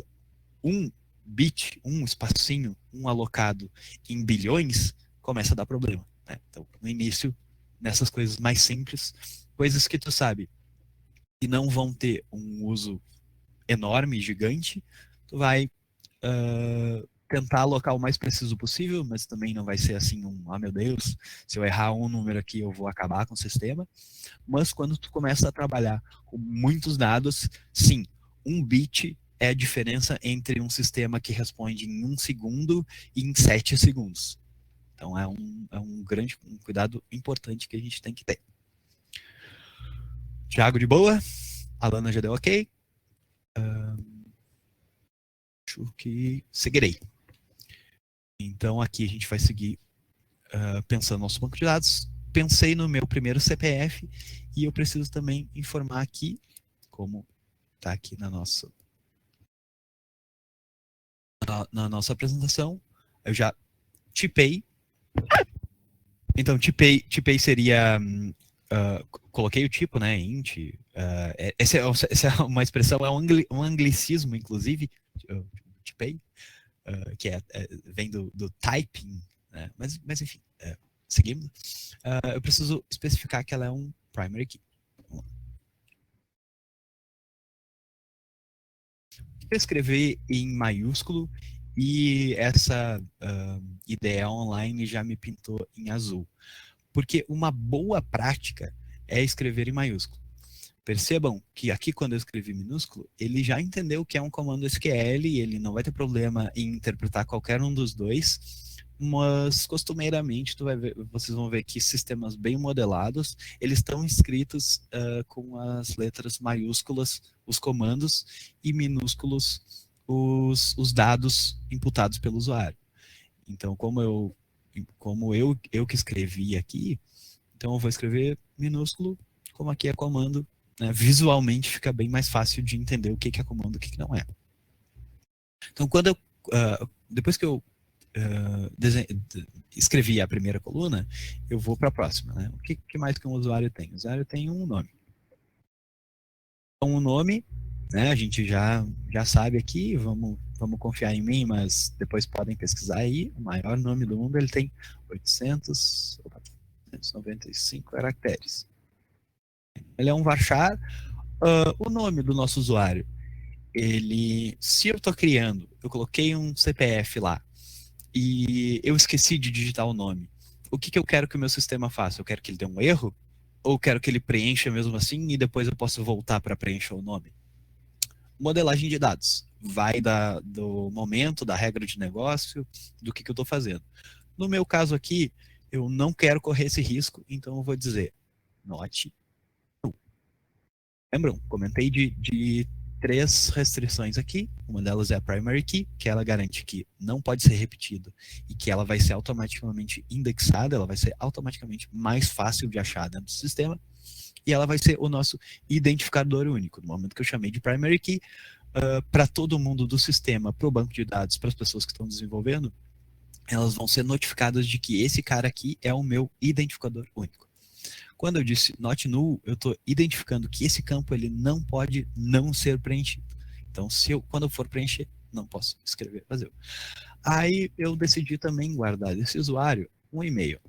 Speaker 3: um bit, um espacinho, um alocado em bilhões, começa a dar problema, né? Então, no início, nessas coisas mais simples, coisas que tu sabe que não vão ter um uso enorme, gigante, tu vai tentar alocar o mais preciso possível, mas também não vai ser assim meu Deus, se eu errar um número aqui eu vou acabar com o sistema. Mas quando tu começa a trabalhar com muitos dados, sim, um bit é a diferença entre um sistema que responde em 1 segundo e em 7 segundos. Então é um cuidado importante que a gente tem que ter. Thiago de boa? A Lana já deu ok? Acho que seguirei. Então aqui a gente vai seguir pensando no nosso banco de dados. Pensei no meu primeiro CPF e eu preciso também informar aqui, como está aqui na nossa apresentação, eu já tipei. Então, tipei seria... coloquei o tipo, né, int. Essa é uma expressão, é um anglicismo, inclusive, tipei, que vem do typing, né? Mas enfim, seguindo. Eu preciso especificar que ela é um primary key. Eu escrevi em maiúsculo e essa ideia online já me pintou em azul. Porque uma boa prática é escrever em maiúsculo. Percebam que aqui, quando eu escrevi minúsculo, ele já entendeu o que é um comando SQL, ele não vai ter problema em interpretar qualquer um dos dois, mas costumeiramente vocês vão ver que sistemas bem modelados, eles estão escritos com as letras maiúsculas, os comandos, e minúsculos os dados imputados pelo usuário. Então, como eu que escrevi aqui, então eu vou escrever minúsculo, como aqui é comando, né? Visualmente fica bem mais fácil de entender o que é comando e o que não é. Então, depois que eu escrevi a primeira coluna, eu vou para a próxima, né? O que mais que um usuário tem? O usuário tem um nome. Então, um nome, né? A gente já sabe aqui, vamos confiar em mim, mas depois podem pesquisar aí. O maior nome do mundo, ele tem 895 caracteres. Ele é um varchar. O nome do nosso usuário, se eu estou criando, eu coloquei um CPF lá e eu esqueci de digitar o nome, o que eu quero que o meu sistema faça? Eu quero que ele dê um erro? Ou quero que ele preencha mesmo assim e depois eu posso voltar para preencher o nome? Modelagem de dados. Vai do momento, da regra de negócio, do que eu estou fazendo. No meu caso aqui, eu não quero correr esse risco, então eu vou dizer not. Lembram? Comentei de 3 restrições aqui. Uma delas é a primary key, que ela garante que não pode ser repetido e que ela vai ser automaticamente indexada, ela vai ser automaticamente mais fácil de achar dentro do sistema. E ela vai ser o nosso identificador único. No momento que eu chamei de primary key, para todo mundo do sistema, para o banco de dados, para as pessoas que estão desenvolvendo, elas vão ser notificadas de que esse cara aqui é o meu identificador único. Quando eu disse not null, eu estou identificando que esse campo ele não pode não ser preenchido. Então, quando eu for preencher, não posso escrever vazio. Aí eu decidi também guardar desse usuário um e-mail.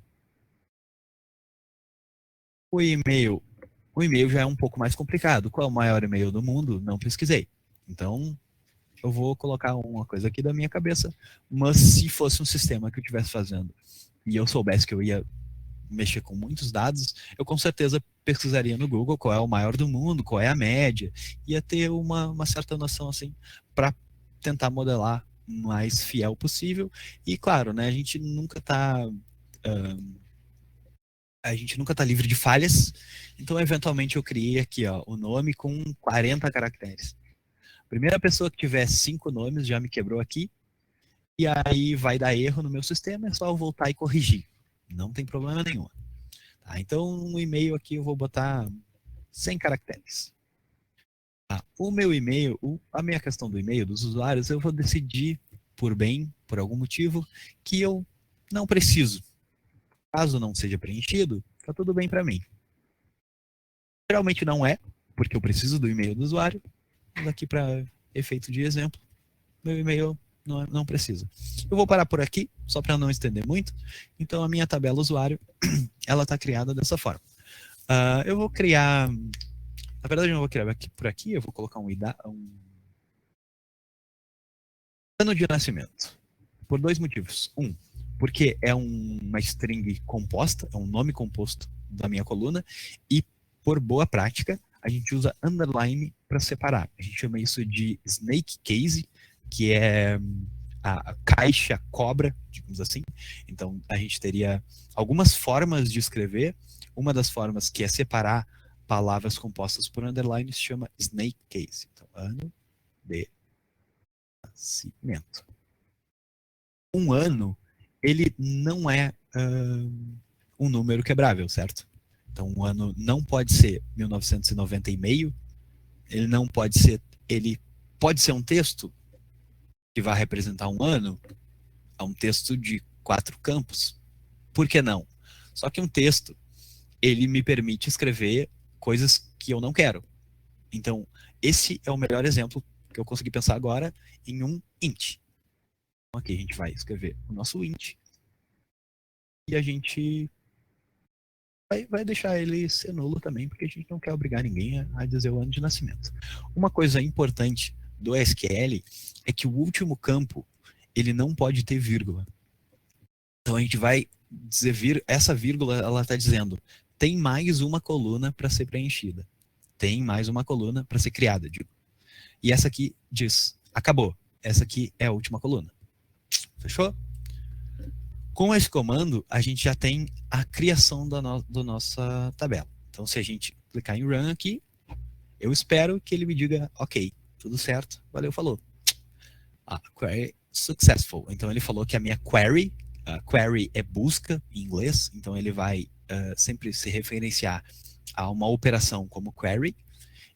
Speaker 3: O e-mail já é um pouco mais complicado. Qual é o maior e-mail do mundo? Não pesquisei. Então, eu vou colocar uma coisa aqui da minha cabeça, mas se fosse um sistema que eu estivesse fazendo e eu soubesse que eu ia mexer com muitos dados, eu com certeza pesquisaria no Google qual é o maior do mundo, qual é a média, ia ter uma certa noção assim para tentar modelar o mais fiel possível. E claro, né, a gente nunca tá livre de falhas, então eventualmente eu criei aqui o nome com 40 caracteres. A primeira pessoa que tiver 5 nomes já me quebrou aqui, e aí vai dar erro no meu sistema, é só eu voltar e corrigir. Não tem problema nenhum. Tá? Então, no e-mail aqui eu vou botar 100 caracteres. Tá? O meu e-mail, a minha questão do e-mail dos usuários, eu vou decidir por algum motivo, que eu não preciso. Caso não seja preenchido, tá tudo bem para mim. Geralmente não é, porque eu preciso do e-mail do usuário, mas aqui para efeito de exemplo, meu e-mail não precisa. Eu vou parar por aqui, só para não estender muito. Então, a minha tabela usuário, ela está criada dessa forma. Eu vou criar... Na verdade, eu não vou criar por aqui, eu vou colocar um ano de nascimento. Por 2 motivos. Porque é uma string composta, é um nome composto da minha coluna, e por boa prática, a gente usa underline para separar. A gente chama isso de snake case, que é a caixa cobra, digamos assim. Então, a gente teria algumas formas de escrever. Uma das formas que é separar palavras compostas por underline se chama snake case. Então, ano de nascimento. Um ano, ele não é um número quebrável, certo? Então, um ano não pode ser 1990 e meio, ele pode ser um texto que vai representar um ano, é um texto de 4 campos. Por que não? Só que um texto, ele me permite escrever coisas que eu não quero. Então, esse é o melhor exemplo que eu consegui pensar agora em um int. Então, aqui a gente vai escrever o nosso int e a gente vai deixar ele ser nulo também, porque a gente não quer obrigar ninguém a dizer o ano de nascimento. Uma coisa importante do SQL é que o último campo, ele não pode ter vírgula. Então a gente vai dizer, essa vírgula, ela está dizendo, tem mais uma coluna para ser preenchida. Tem mais uma coluna para ser criada, digo. E essa aqui diz, acabou. Essa aqui é a última coluna. Fechou? Com esse comando, a gente já tem a criação da nossa tabela. Então, se a gente clicar em Run aqui, eu espero que ele me diga, ok, tudo certo, valeu, falou. Query successful. Então, ele falou que a minha query é busca em inglês, então ele vai sempre se referenciar a uma operação como query.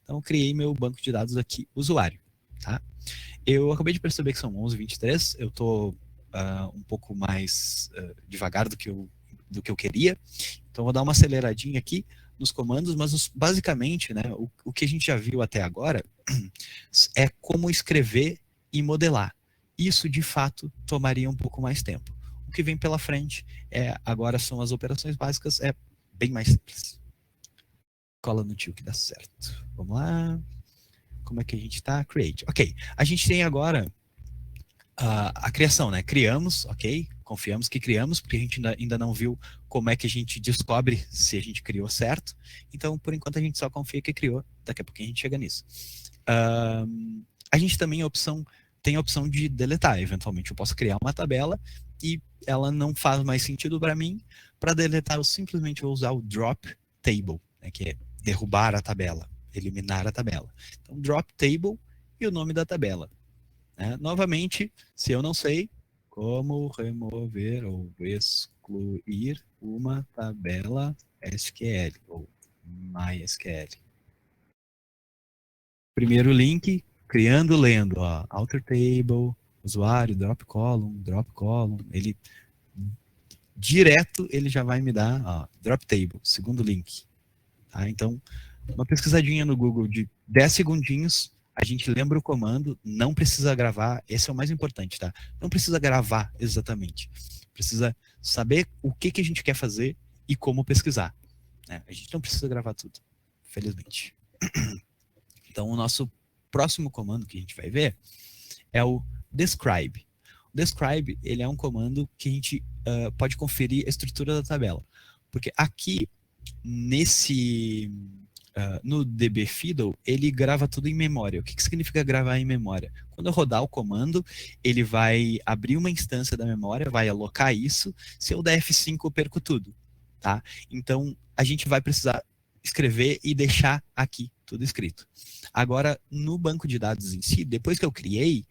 Speaker 3: Então, eu criei meu banco de dados aqui, usuário. Tá? Eu acabei de perceber que são 11h23, eu estou um pouco mais devagar do que eu queria. Então, vou dar uma aceleradinha aqui nos comandos, mas basicamente, né, o que a gente já viu até agora é como escrever e modelar. Isso, de fato, tomaria um pouco mais tempo. O que vem pela frente agora são as operações básicas, é bem mais simples. Cola no tio que dá certo. Vamos lá. Como é que a gente está? Create. Ok. A gente tem agora a criação, né? Criamos, ok? Confiamos que criamos, porque a gente ainda não viu como é que a gente descobre se a gente criou certo. Então, por enquanto, a gente só confia que criou. Daqui a pouquinho a gente chega nisso. A gente também tem a opção de deletar. Eventualmente, eu posso criar uma tabela e ela não faz mais sentido para mim. Para deletar, eu simplesmente vou usar o drop table, né? Que é derrubar a tabela, eliminar a tabela. Então, drop table e o nome da tabela. Novamente, se eu não sei como remover ou excluir uma tabela SQL ou MySQL. Primeiro link, criando, lendo, alter table, usuário, drop column, ele direto ele já vai me dar drop table, segundo link. Tá? Então, uma pesquisadinha no Google de 10 segundinhos, a gente lembra o comando, não precisa gravar, esse é o mais importante, tá? Não precisa gravar exatamente. Precisa saber o que a gente quer fazer e como pesquisar. Né? A gente não precisa gravar tudo, felizmente. Então, o nosso próximo comando que a gente vai ver é o describe. O describe, ele é um comando que a gente pode conferir a estrutura da tabela. Porque aqui, no dbfiddle, ele grava tudo em memória. O que significa gravar em memória? Quando eu rodar o comando, ele vai abrir uma instância da memória, vai alocar isso. Se eu der F5, eu perco tudo. Tá? Então, a gente vai precisar escrever e deixar aqui tudo escrito. Agora, no banco de dados em si, depois que eu criei,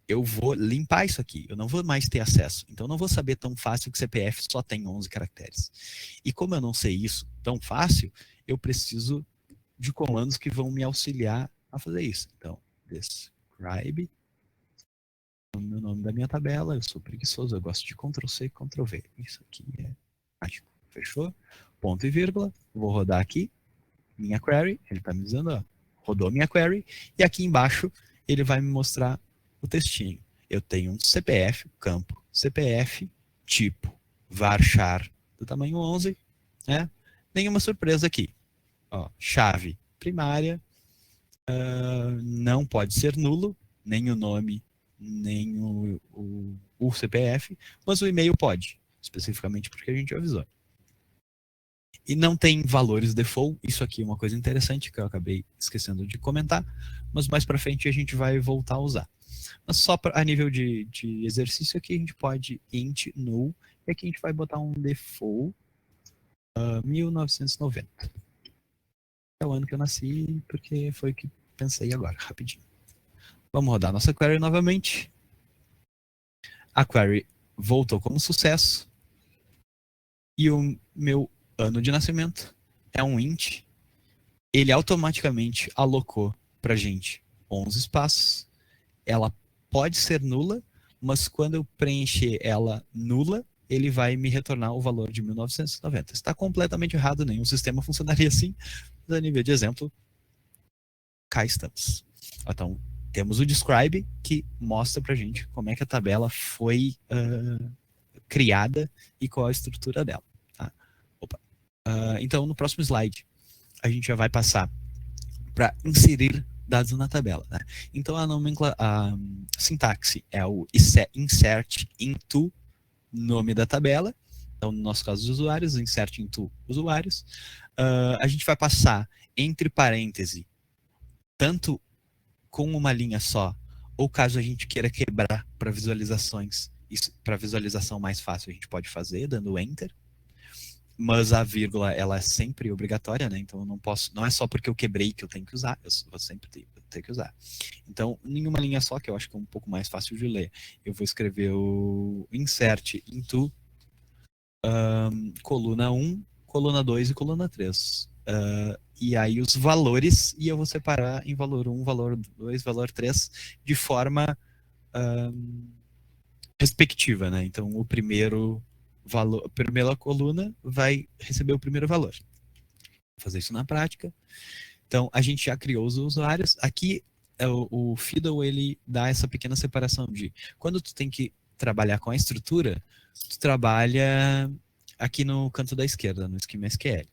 Speaker 3: eu vou limpar isso aqui. Eu não vou mais ter acesso. Então, eu não vou saber tão fácil que CPF só tem 11 caracteres. E como eu não sei isso tão fácil, eu preciso de comandos que vão me auxiliar a fazer isso. Então, describe, o nome da minha tabela, eu sou preguiçoso, eu gosto de Ctrl+C, Ctrl+V. Isso aqui é mágico. Fechou? Ponto e vírgula. Vou rodar aqui minha query. Ele está me dizendo, ó, rodou minha query. E aqui embaixo ele vai me mostrar o textinho. Eu tenho um CPF, campo CPF, tipo varchar do tamanho 11. Né? Nenhuma surpresa aqui. Ó, chave primária. Não pode ser nulo. Nem o nome, nem o CPF. Mas o e-mail pode. Especificamente porque a gente avisou. E não tem valores default. Isso aqui é uma coisa interessante que eu acabei esquecendo de comentar, mas mais para frente a gente vai voltar a usar. Mas só a nível de exercício aqui a gente pode int null, e aqui a gente vai botar um default 1990. É o ano que eu nasci, porque foi o que pensei agora, rapidinho. Vamos rodar nossa query novamente. A query voltou como sucesso. E o meu ano de nascimento é um int. Ele automaticamente alocou pra gente 11 espaços. Ela pode ser nula, mas quando eu preencher ela nula, ele vai me retornar o valor de 1990. Está completamente errado, nenhum sistema funcionaria assim. Mas a nível de exemplo, cá estamos. Então, temos o describe, que mostra pra gente como é que a tabela foi criada e qual a estrutura dela. Então, no próximo slide, a gente já vai passar para inserir dados na tabela. Né? Então, a sintaxe é o insert into nome da tabela. Então, no nosso caso, os usuários, insert into usuários. A gente vai passar entre parênteses, tanto com uma linha só, ou caso a gente queira quebrar para visualizações, para visualização mais fácil, a gente pode fazer dando enter. Mas a vírgula, ela é sempre obrigatória, né? Então eu não posso, não é só porque eu quebrei que eu tenho que usar, eu vou sempre ter que usar. Então, em uma linha só, que eu acho que é um pouco mais fácil de ler, eu vou escrever o insert into coluna 1, coluna 2 e coluna 3. E aí os valores, e eu vou separar em valor 1, valor 2, valor 3, de forma respectiva, né? Então, o primeiro valor, a primeira coluna vai receber o primeiro valor. Vou fazer isso na prática. Então, a gente já criou os usuários. Aqui, o Fiddle, ele dá essa pequena separação de quando tu tem que trabalhar com a estrutura, tu trabalha aqui no canto da esquerda, no esquema SQL.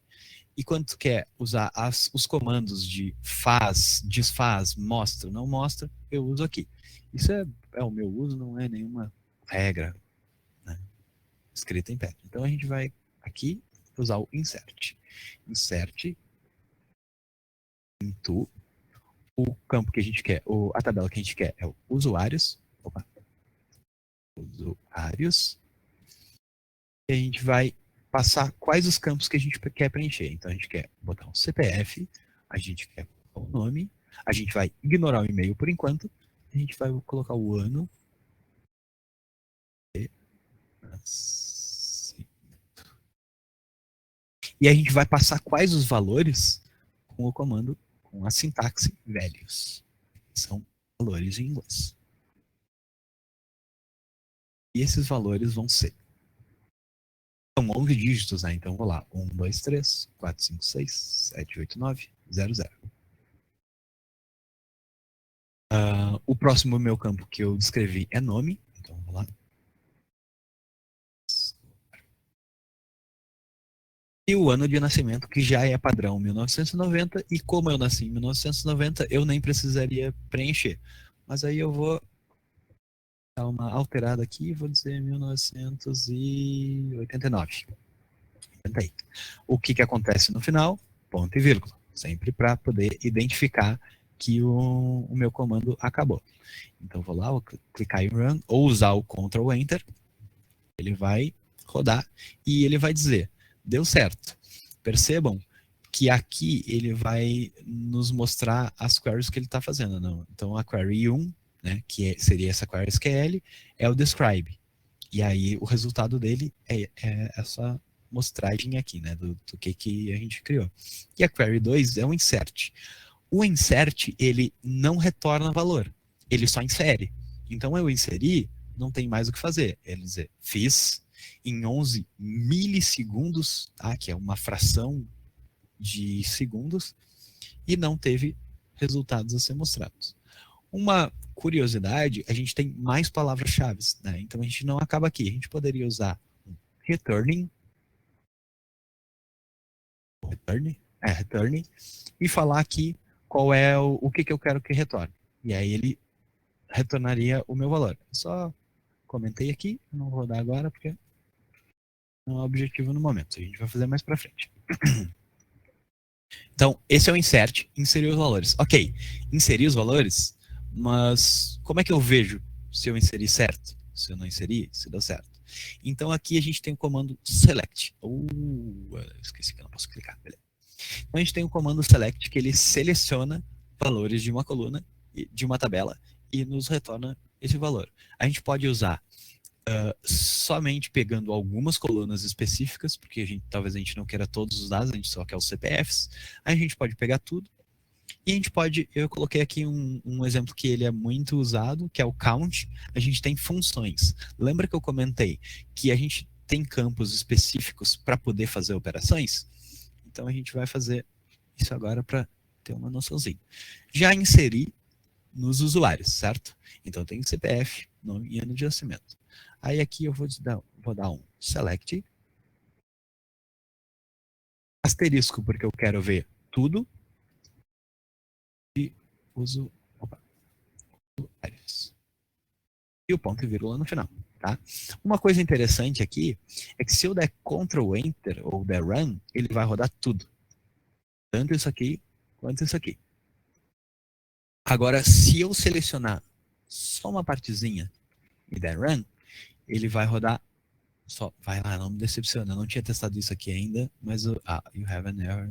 Speaker 3: E quando tu quer usar os comandos de faz, desfaz, mostra, não mostra, eu uso aqui. Isso é o meu uso, não é nenhuma regra, né, escrita em pé. Então a gente vai aqui usar o insert. Insert into o campo que a gente quer, a tabela que a gente quer é o usuários. Opa. Usuários. E a gente vai passar quais os campos que a gente quer preencher. Então a gente quer botar um CPF, a gente quer o nome, a gente vai ignorar o e-mail por enquanto, a gente vai colocar o ano. E a gente vai passar quais os valores com o comando, com a sintaxe values. São valores em inglês. E esses valores vão ser. São 11 dígitos, né? Então vou lá. 1, 2, 3, 4, 5, 6, 7, 8, 9, 0, 0. O próximo meu campo que eu descrevi é nome. Então vou lá. E o ano de nascimento, que já é padrão 1990, e como eu nasci em 1990, eu nem precisaria preencher. Mas aí eu vou dar uma alterada aqui, vou dizer 1989. O que acontece no final? Ponto e vírgula. Sempre para poder identificar que o meu comando acabou. Então vou lá, vou clicar em Run, ou usar o Ctrl Enter. Ele vai rodar e ele vai dizer, deu certo. Percebam que aqui ele vai nos mostrar as queries que ele está fazendo. Não? Então a query 1, né, seria essa query SQL, é o describe. E aí o resultado dele é essa mostragem aqui, né, do que a gente criou. E a query 2 é um insert. O insert, ele não retorna valor, ele só insere. Então eu inseri, não tem mais o que fazer. Ele dizer, fiz em 11 milissegundos, tá, que é uma fração de segundos, e não teve resultados a ser mostrados. Uma curiosidade, a gente tem mais palavras-chave, né? Então a gente não acaba aqui. A gente poderia usar returning, e falar aqui qual é o que eu quero que retorne. E aí ele retornaria o meu valor. Só comentei aqui, não vou dar agora porque não é objetivo no momento. A gente vai fazer mais para frente. Então, esse é o insert, inserir os valores. Ok, inseri os valores, mas como é que eu vejo se eu inseri certo? Se eu não inseri, se deu certo. Então aqui a gente tem o comando select. Esqueci que eu não posso clicar. Beleza. Então a gente tem o comando select que ele seleciona valores de uma coluna, de uma tabela, e nos retorna esse valor. A gente pode usar somente pegando algumas colunas específicas, porque talvez a gente não queira todos os dados, a gente só quer os CPFs. Aí a gente pode pegar tudo. E a gente pode, eu coloquei aqui um exemplo que ele é muito usado, que é o count. A gente tem funções. Lembra que eu comentei que a gente tem campos específicos para poder fazer operações? Então a gente vai fazer isso agora para ter uma noçãozinha. Já inseri nos usuários, certo? Então tem CPF, nome e ano de nascimento. Aí aqui eu vou dar um select, asterisco, porque eu quero ver tudo, e uso usuários. E o ponto e vírgula no final. Tá? Uma coisa interessante aqui é que se eu der Ctrl Enter ou der Run, ele vai rodar tudo. Tanto isso aqui quanto isso aqui. Agora, se eu selecionar só uma partezinha e der Run, ele vai rodar só. Vai lá, não me decepciona. Eu não tinha testado isso aqui ainda, mas you have an error.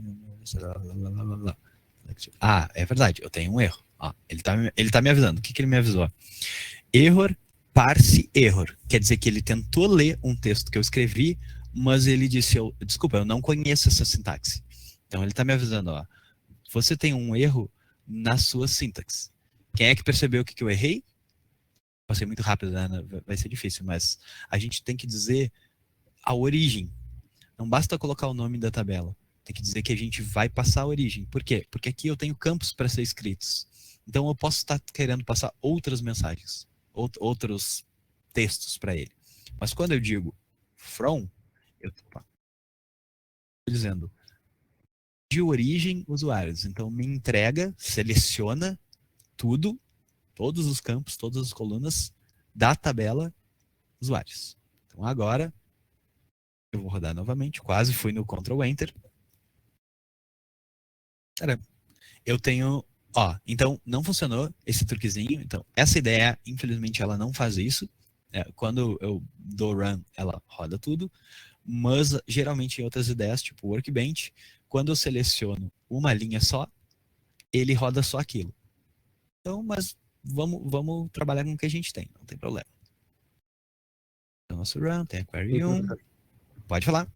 Speaker 3: É verdade, eu tenho um erro. Ele tá me avisando. O que ele me avisou? Error, parse error. Quer dizer que ele tentou ler um texto que eu escrevi, mas ele disse, desculpa, eu não conheço essa sintaxe. Então ele tá me avisando, você tem um erro na sua sintaxe. Quem é que percebeu o que eu errei? Passei muito rápido, né? Vai ser difícil, mas a gente tem que dizer a origem. Não basta colocar o nome da tabela. Tem que dizer que a gente vai passar a origem. Por quê? Porque aqui eu tenho campos para ser escritos. Então eu posso estar querendo passar outras mensagens, outros textos para ele. Mas quando eu digo from, eu estou dizendo de origem usuários. Então me entrega, seleciona tudo, todos os campos, todas as colunas da tabela usuários. Então agora eu vou rodar novamente, quase fui no Ctrl Enter. Caramba, eu tenho, então não funcionou esse truquezinho. Então essa ideia, infelizmente, ela não faz isso. Quando eu dou Run, ela roda tudo. Mas geralmente em outras ideias, tipo Workbench, quando eu seleciono uma linha só, ele roda só aquilo. Então, mas vamos trabalhar com o que a gente tem, não tem problema. O nosso Run, tem a Query 1. Pode falar.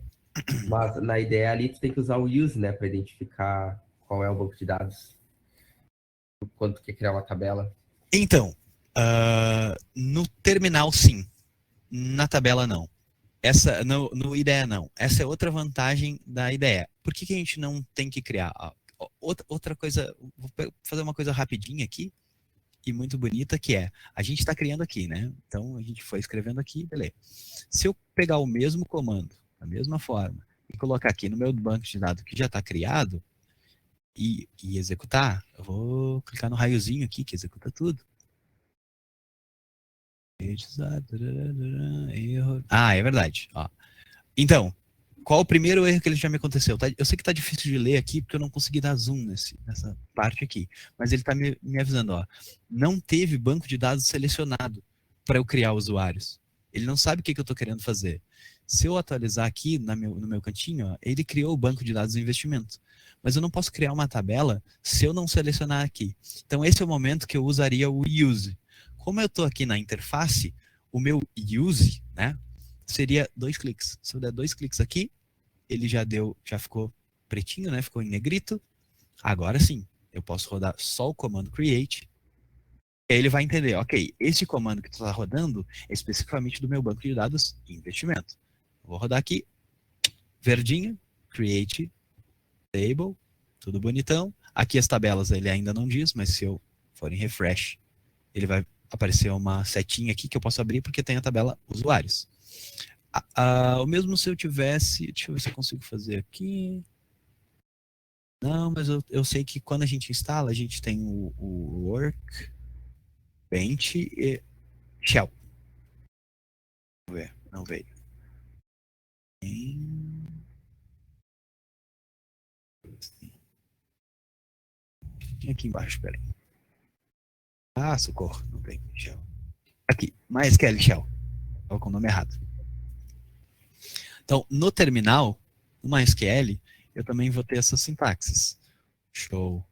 Speaker 4: Mas na ideia ali, tu tem que usar o use, né, para identificar qual é o banco de dados. Quando tu quer criar uma tabela.
Speaker 3: Então, no terminal, sim. Na tabela, não. Essa, no IDEA, não. Essa é outra vantagem da IDEA. Por que a gente não tem que criar? Outra coisa, vou fazer uma coisa rapidinha aqui, e muito bonita, que é, a gente está criando aqui, né? Então, a gente foi escrevendo aqui, beleza. Se eu pegar o mesmo comando, da mesma forma, e colocar aqui no meu banco de dados que já está criado, e executar, eu vou clicar no raiozinho aqui, que executa tudo. Erro. Ah, é verdade. Ó. Então, qual o primeiro erro que ele já me aconteceu? Eu sei que tá difícil de ler aqui, porque eu não consegui dar zoom nessa parte aqui. Mas ele tá me avisando, ó. Não teve banco de dados selecionado para eu criar usuários. Ele não sabe o que eu estou querendo fazer. Se eu atualizar aqui no meu cantinho, ó, ele criou o banco de dados do investimento. Mas eu não posso criar uma tabela se eu não selecionar aqui. Então, esse é o momento que eu usaria o use. Como eu estou aqui na interface, o meu use, né, seria 2 cliques. Se eu der 2 cliques aqui, ele já ficou pretinho, né, ficou em negrito. Agora sim, eu posso rodar só o comando create. E aí ele vai entender, ok, esse comando que tu está rodando é especificamente do meu banco de dados investimento. Vou rodar aqui, verdinho, create table, tudo bonitão. Aqui as tabelas ele ainda não diz, mas se eu for em refresh, ele vai aparecer uma setinha aqui que eu posso abrir porque tem a tabela usuários. O mesmo se eu tivesse, deixa eu ver se eu consigo fazer aqui. Não, mas eu sei que quando a gente instala, a gente tem o workbench e shell. Vamos ver, não veio. Aqui embaixo, peraí. Ah, socorro, não tem shell. Aqui, MySQL shell. Estava com o nome errado. Então, no terminal, no MySQL, eu também vou ter essas sintaxes. Show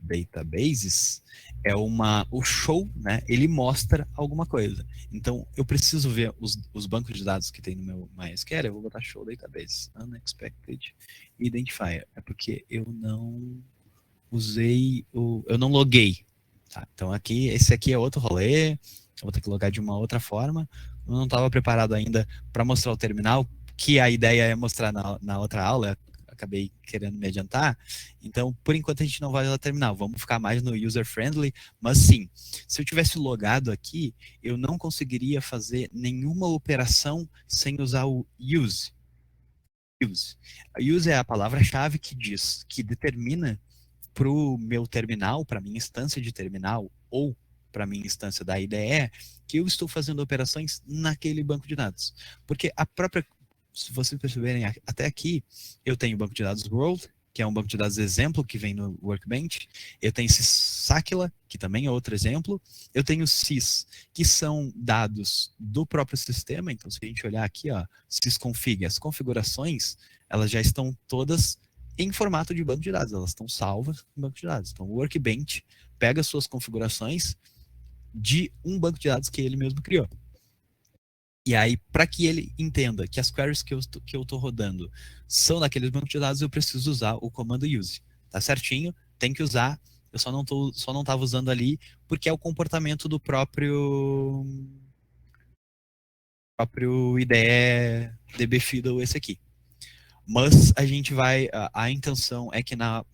Speaker 3: databases é o show, né? Ele mostra alguma coisa. Então, eu preciso ver os bancos de dados que tem no meu MySQL. Eu vou botar show database, unexpected identifier. É porque eu não usei eu não loguei. Tá? Então, esse aqui é outro rolê. Eu vou ter que logar de uma outra forma. Eu não estava preparado ainda para mostrar o terminal, que a ideia é mostrar na outra aula. Acabei querendo me adiantar. Então, por enquanto, a gente não vai usar terminal. Vamos ficar mais no user-friendly. Mas sim, se eu tivesse logado aqui, eu não conseguiria fazer nenhuma operação sem usar o use. Use é a palavra-chave que determina para o meu terminal, para a minha instância de terminal, ou para a minha instância da IDE, que eu estou fazendo operações naquele banco de dados. Porque a própria, se vocês perceberem, até aqui, eu tenho o banco de dados World, que é um banco de dados exemplo que vem no Workbench. Eu tenho Sysakila, que também é outro exemplo. Eu tenho Sys, que são dados do próprio sistema. Então, se a gente olhar aqui, ó, sysconfig, as configurações, elas já estão todas em formato de banco de dados, elas estão salvas em banco de dados. Então, o Workbench pega suas configurações de um banco de dados que ele mesmo criou. E aí, para que ele entenda que as queries que eu estou rodando são daqueles bancos de dados, eu preciso usar o comando use. Tá certinho? Tem que usar. Eu só não estava usando ali porque é o comportamento do próprio IDE dbfiddle esse aqui. Mas a gente vai, a intenção é que no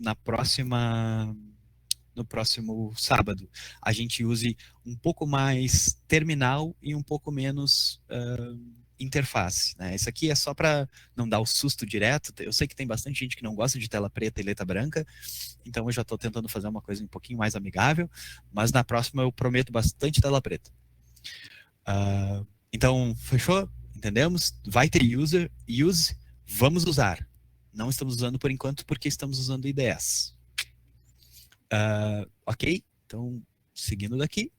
Speaker 3: próximo sábado, a gente use um pouco mais terminal e um pouco menos interface. Né? Isso aqui é só para não dar o susto direto. Eu sei que tem bastante gente que não gosta de tela preta e letra branca, então eu já estou tentando fazer uma coisa um pouquinho mais amigável, mas na próxima eu prometo bastante tela preta. Então, fechou? Entendemos? Vai ter use. Vamos usar. Não estamos usando por enquanto porque estamos usando IDEs. Ok? Então, seguindo daqui.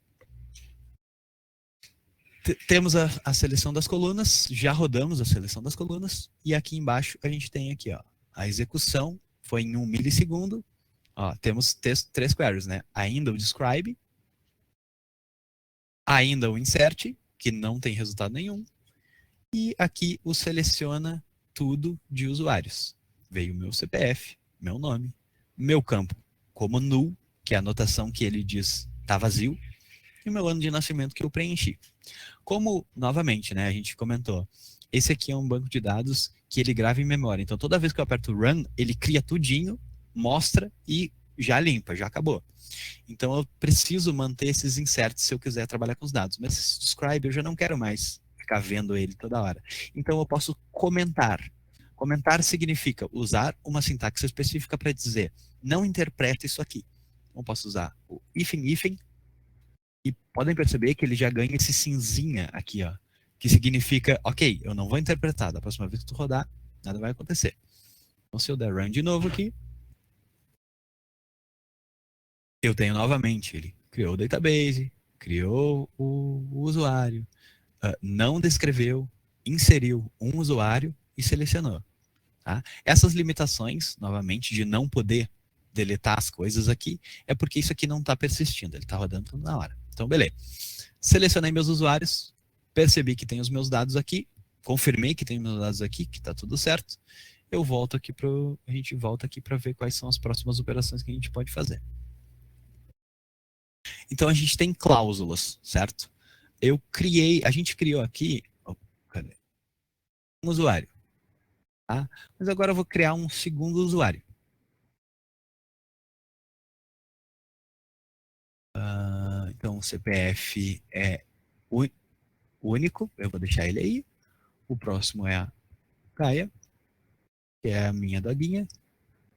Speaker 3: Temos a seleção das colunas. Já rodamos a seleção das colunas. E aqui embaixo a gente tem aqui, ó, a execução. Foi em 1 milissegundo. Ó, temos 3 queries, né? Ainda o describe. Ainda o insert, que não tem resultado nenhum. E aqui o seleciona tudo de usuários. Veio o meu CPF, meu nome, meu campo como null, que é a anotação que ele diz está vazio, e o meu ano de nascimento que eu preenchi. Como, novamente, né, a gente comentou, esse aqui é um banco de dados que ele grava em memória. Então, toda vez que eu aperto Run, ele cria tudinho, mostra e já limpa, já acabou. Então, eu preciso manter esses inserts se eu quiser trabalhar com os dados. Mas esse describe eu já não quero mais ficar vendo ele toda hora. Então, eu posso comentar. Comentar significa usar uma sintaxe específica para dizer, não interpreta isso aqui. Eu posso usar o if podem perceber que ele já ganha esse cinzinha aqui, ó, que significa, ok, eu não vou interpretar, da próxima vez que tu rodar, nada vai acontecer. Então, se eu der run de novo aqui, eu tenho novamente, ele criou o database, criou o usuário, não descreveu, inseriu um usuário e selecionou. Tá? Essas limitações, novamente, de não poder deletar as coisas aqui, é porque isso aqui não está persistindo, ele está rodando tudo na hora. Então, beleza. Selecionei meus usuários, percebi que tem os meus dados aqui, confirmei que tem meus dados aqui, que está tudo certo. Eu volto aqui a gente volta aqui para ver quais são as próximas operações que a gente pode fazer. Então a gente tem cláusulas, certo? A gente criou aqui um usuário, tá? Mas agora eu vou criar um segundo usuário. Então o CPF é único, eu vou deixar ele aí. O próximo é a Gaia, que é a minha doguinha,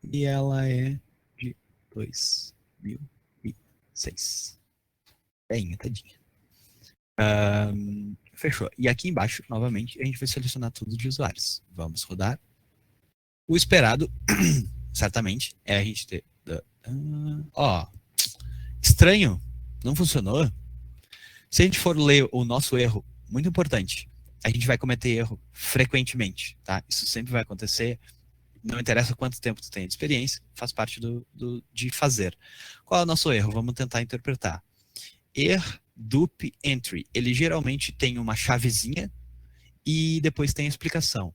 Speaker 3: e ela é de 2006. Bem, tadinha. Fechou. E aqui embaixo, novamente, a gente vai selecionar tudo de usuários. Vamos rodar. O esperado, certamente, é a gente ter... estranho, não funcionou. Se a gente for ler o nosso erro, muito importante, a gente vai cometer erro frequentemente, tá? Isso sempre vai acontecer. Não interessa quanto tempo tu tem de experiência, faz parte de fazer. Qual é o nosso erro? Vamos tentar interpretar. Dup entry, ele geralmente tem uma chavezinha e depois tem a explicação.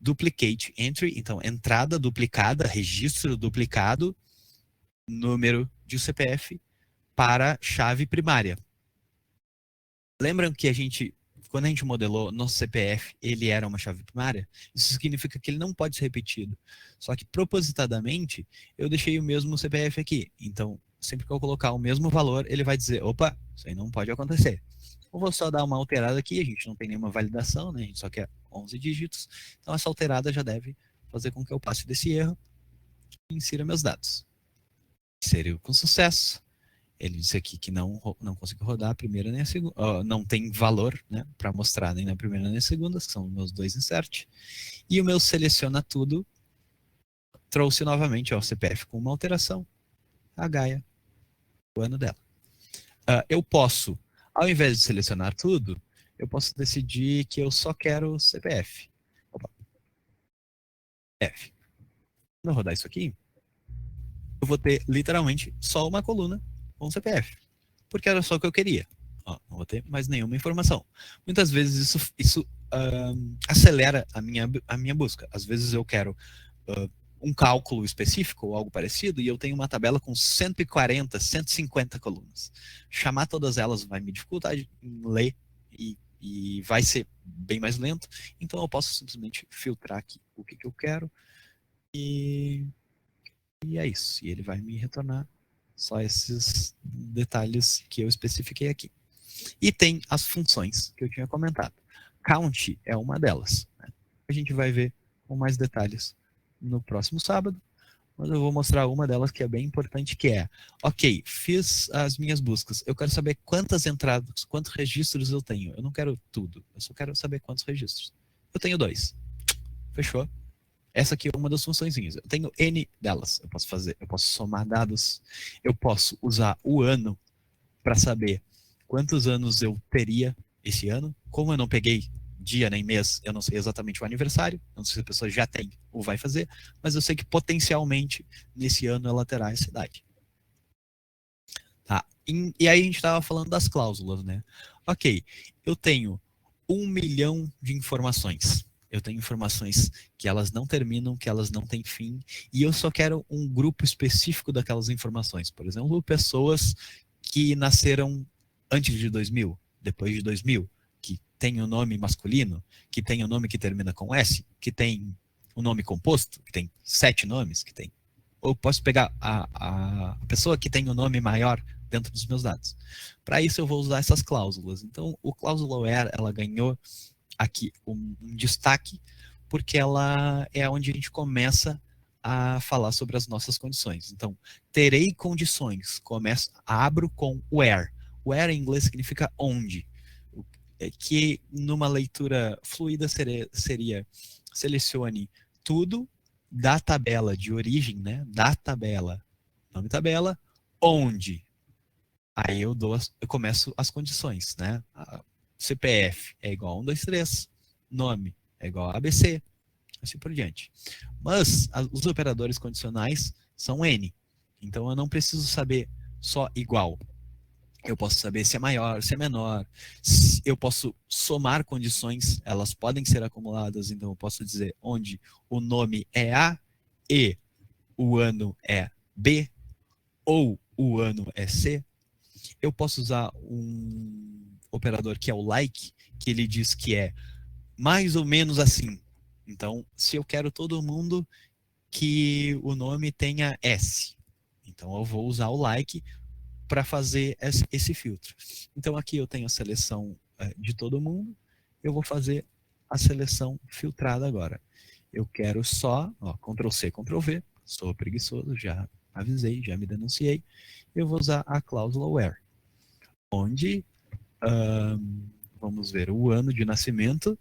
Speaker 3: Duplicate entry, então entrada duplicada, registro duplicado, número de CPF para chave primária. Lembram que quando a gente modelou nosso CPF, ele era uma chave primária? Isso significa que ele não pode ser repetido. Só que propositadamente, eu deixei o mesmo CPF aqui. Então, sempre que eu colocar o mesmo valor, ele vai dizer, opa, isso aí não pode acontecer. Eu vou só dar uma alterada aqui, a gente não tem nenhuma validação, né? A gente só quer 11 dígitos. Então, essa alterada já deve fazer com que eu passe desse erro e insira meus dados. Inseriu com sucesso. Ele disse aqui que não conseguiu rodar a primeira nem a segunda, não tem valor, né, para mostrar nem na primeira nem na segunda, que são meus dois insert. E o meu seleciona tudo trouxe novamente o CPF com uma alteração, a Gaia, o ano dela. Eu posso, ao invés de selecionar tudo, eu posso decidir que eu só quero o CPF. Quando eu rodar isso aqui, eu vou ter literalmente só uma coluna com o CPF, porque era só o que eu queria. Não vou ter mais nenhuma informação. Muitas vezes isso acelera a minha busca. Às vezes eu quero um cálculo específico ou algo parecido e eu tenho uma tabela com 140, 150 colunas. Chamar todas elas vai me dificultar em ler e vai ser bem mais lento. Então eu posso simplesmente filtrar aqui o que eu quero e é isso. E ele vai me retornar só esses detalhes que eu especifiquei aqui. E tem as funções que eu tinha comentado. Count é uma delas, né? A gente vai ver com mais detalhes no próximo sábado, mas eu vou mostrar uma delas que é bem importante, que é, ok, fiz as minhas buscas, eu quero saber quantas entradas, quantos registros eu tenho. Eu não quero tudo, eu só quero saber quantos registros. Eu tenho 2. Fechou? Essa aqui é uma das funçõezinhas. Eu tenho N delas. Eu posso somar dados. Eu posso usar o ano para saber quantos anos eu teria esse ano. Como eu não peguei dia nem mês, eu não sei exatamente o aniversário. Eu não sei se a pessoa já tem ou vai fazer, mas eu sei que potencialmente nesse ano ela terá essa idade. Tá. E aí a gente estava falando das cláusulas, né? Ok, eu tenho 1 milhão de informações. Eu tenho informações que elas não terminam, que elas não têm fim, e eu só quero um grupo específico daquelas informações. Por exemplo, pessoas que nasceram antes de 2000, depois de 2000, que tem o nome masculino, que tem o nome que termina com S, que tem o nome composto, que tem 7 nomes, que tem... Ou posso pegar a pessoa que tem o nome maior dentro dos meus dados. Para isso eu vou usar essas cláusulas. Então, o cláusula where, ela ganhou aqui um destaque, porque ela é onde a gente começa a falar sobre as nossas condições. Então, terei condições, abro com where. Where em inglês significa onde, que numa leitura fluida seria selecione tudo da tabela de origem, né? Da tabela, nome tabela, onde. Aí eu começo as condições, né? CPF é igual a 1, 2, 3, nome é igual a ABC, assim por diante. Mas os operadores condicionais são N, então eu não preciso saber só igual. Eu posso saber se é maior, se é menor, eu posso somar condições, elas podem ser acumuladas, então eu posso dizer onde o nome é A e o ano é B, ou o ano é C. Eu posso usar um operador que é o like, que ele diz que é mais ou menos assim. Então, se eu quero todo mundo que o nome tenha S, então eu vou usar o like para fazer esse filtro. Então, aqui eu tenho a seleção de todo mundo, eu vou fazer a seleção filtrada agora. Eu quero só, Ctrl+C, Ctrl+V, sou preguiçoso, já avisei, já me denunciei. Eu vou usar a cláusula where, onde, vamos ver, o ano de nascimento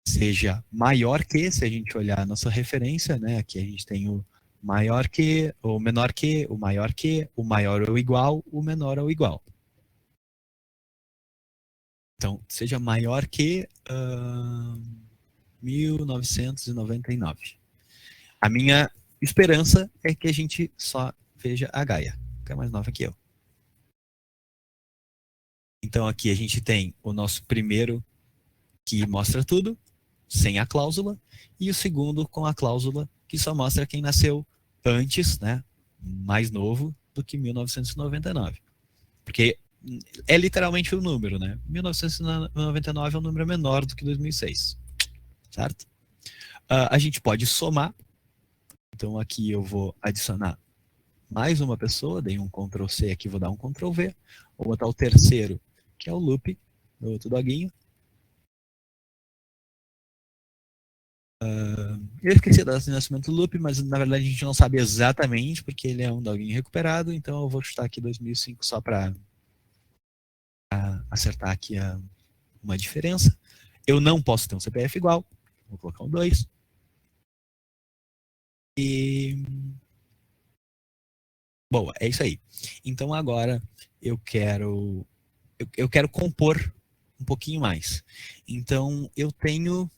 Speaker 3: seja maior que, se a gente olhar a nossa referência, né? Aqui a gente tem o maior que, o menor que, o maior que, o maior ou igual, o menor ou igual. Então, seja maior que 1999. A minha esperança é que a gente só veja a Gaia, que é mais nova que eu. Então, aqui a gente tem o nosso primeiro que mostra tudo, sem a cláusula, e o segundo com a cláusula que só mostra quem nasceu antes, né, mais novo do que 1999. Porque é literalmente o número, né? 1999 é um número menor do que 2006, certo? A gente pode somar, então aqui eu vou adicionar mais uma pessoa, dei um Ctrl+C aqui, vou dar um Ctrl+V, vou botar o terceiro, que é o loop, do outro doguinho. Eu esqueci a data de nascimento do loop, mas na verdade a gente não sabe exatamente, porque ele é um doguinho recuperado, então eu vou chutar aqui 2005 só para acertar aqui uma diferença. Eu não posso ter um CPF igual, vou colocar um 2. E... Boa, é isso aí. Então agora eu quero compor um pouquinho mais. Então eu tenho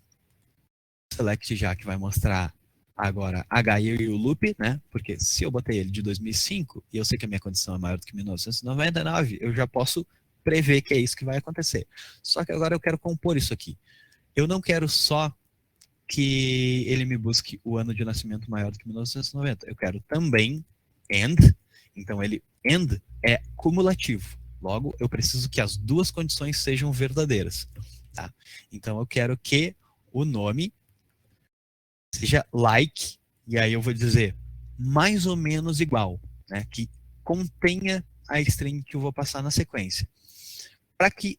Speaker 3: select já que vai mostrar agora H e o loop, né? Porque se eu botei ele de 2005 e eu sei que a minha condição é maior do que 1999, eu já posso prever que é isso que vai acontecer. Só que agora eu quero compor isso aqui. Eu não quero só que ele me busque o ano de nascimento maior do que 1990. Eu quero também AND. Então AND é cumulativo. Logo, eu preciso que as duas condições sejam verdadeiras. Tá? Então eu quero que o nome seja like, e aí eu vou dizer mais ou menos igual, né? Que contenha a string que eu vou passar na sequência. Para que